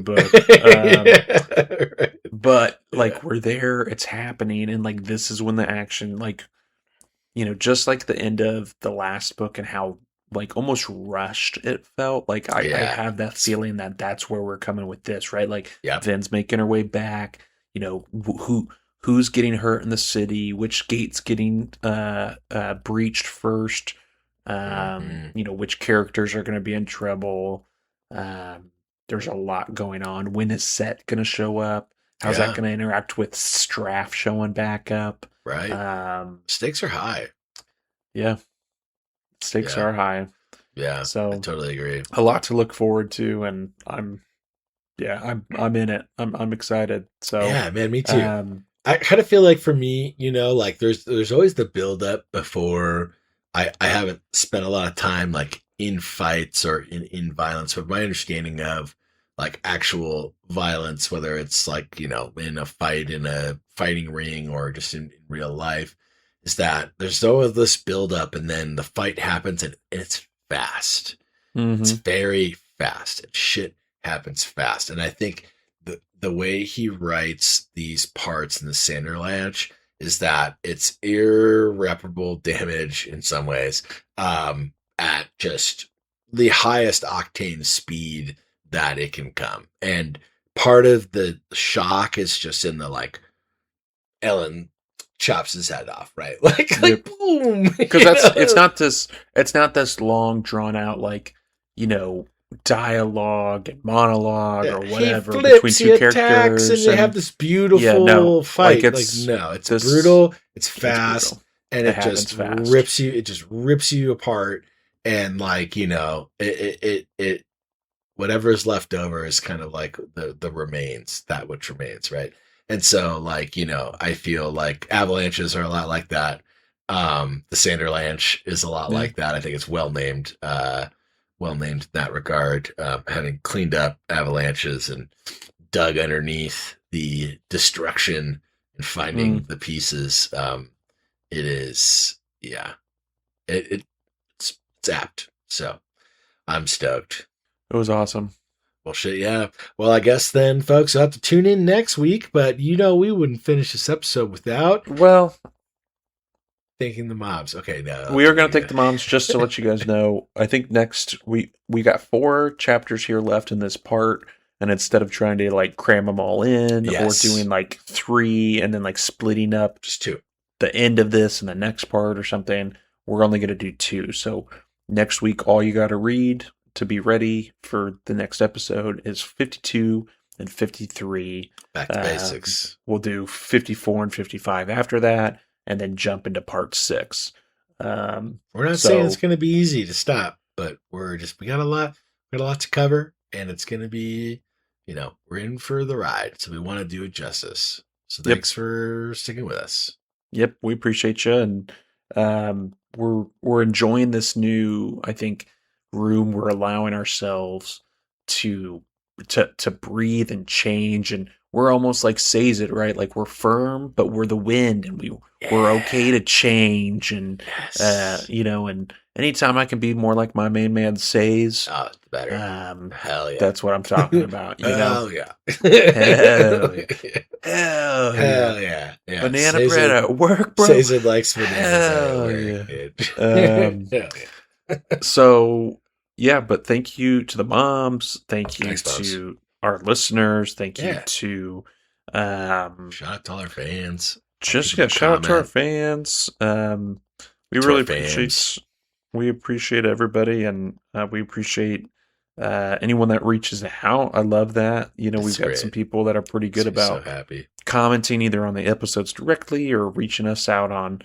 Right. But like we're there, it's happening, and like this is when the action, like just like the end of the last book and how like almost rushed it felt. Like I have that feeling that that's where we're coming with this, right? Like Vin's making her way back. Who's getting hurt in the city? Which gate's getting breached first? Which characters are going to be in trouble? There's a lot going on. When is Set going to show up? How's that going to interact with Straff showing back up? Right. Stakes are high. Yeah. Stakes are high. Yeah. So I totally agree. A lot to look forward to, and I'm in it. I'm excited. So yeah, man, me too. I kind of feel like for me, like there's always the build up before. I haven't spent a lot of time like in fights or in violence, but my understanding of like actual violence, whether it's like, in a fight in a fighting ring or just in real life, is that there's always this build up and then the fight happens and it's fast. Mm-hmm. It's very fast. And shit happens fast. And I think the way he writes these parts in the Sanderlanche is that it's irreparable damage in some ways, at just the highest octane speed that it can come. And part of the shock is just in the like Ellen chops his head off, right? Like boom. Because it's not this long drawn out like, dialogue and monologue or whatever between two characters, and they have this beautiful fight. Like it's brutal, it's fast, brutal. And it just rips you apart. And like, it whatever is left over is kind of like the remains, that which remains, right? And so like, I feel like avalanches are a lot like that. The Sanderlanche is a lot like that. I think it's well named in that regard, having cleaned up avalanches and dug underneath the destruction and finding the pieces. It is, it's apt. So I'm stoked. It was awesome. Well, shit, yeah. Well, I guess then, folks, you'll have to tune in next week, but we wouldn't finish this episode without... Well... thanking the mobs. Okay, no. We are going to thank the moms, just to let you guys know. I think next, we got 4 chapters here left in this part, and instead of trying to, like, cram them all in, or doing, like, 3, and then, like, splitting up... just 2. The end of this and the next part or something, we're only going to do 2. So, next week, all you got to read... to be ready for the next episode is 52 and 53. Back to basics. We'll do 54 and 55 after that, and then jump into part 6. We're not saying it's going to be easy to stop, but we got a lot to cover, and it's going to be, we're in for the ride, so we want to do it justice. So thanks for sticking with us. Yep, we appreciate you, and we're enjoying this new, I think, room. We're allowing ourselves to breathe and change, and we're almost like says it right, like we're firm, but we're the wind, and we're okay to change, and and anytime I can be more like my main man says, it's better. Hell yeah, that's what I'm talking about. Hell yeah, hell yeah, yeah. Banana bread at work, bro. Says it likes bananas at work. So. Yeah, but thank you to the moms. Thank you to to our listeners. Thank you to shout out to all our fans. Shout out to our fans. We appreciate everybody, and we appreciate anyone that reaches out. I love that. We've got some people that are pretty good about commenting either on the episodes directly or reaching us out on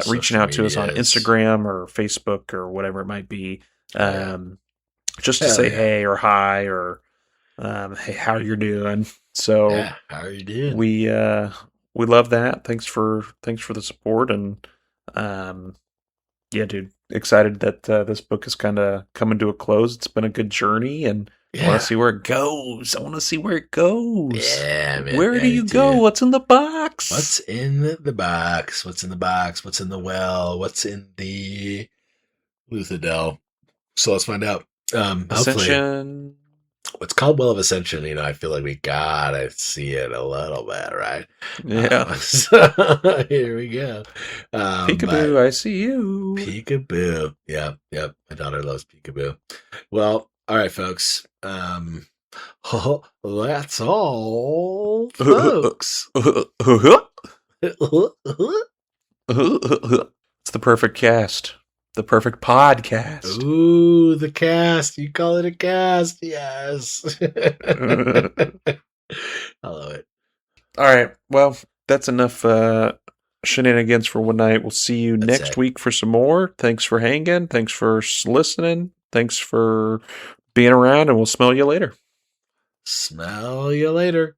reaching out to us on Instagram or Facebook or whatever it might be. Just to say hey or hi or hey, how you're doing. So how are you doing? We love that. Thanks for the support, and dude, excited that this book is kind of coming to a close. It's been a good journey, and I want to see where it goes. Yeah, man. Where do you go? What's in the box? What's in the box? What's in the box? What's in the well? What's in the Luthadel? So let's find out. Ascension. What's called Well of Ascension, I feel like we gotta see it a little bit, right? Yeah. So here we go. Peekaboo, I see you. Peekaboo. Yep. My daughter loves Peekaboo. Well, all right, folks. That's all, folks. It's the perfect cast. The perfect podcast. Ooh, the cast. You call it a cast. Yes. I love it. All right. Well, that's enough shenanigans for one night. We'll see you next week for some more. Thanks for hanging. Thanks for listening. Thanks for being around, and we'll smell you later. Smell you later.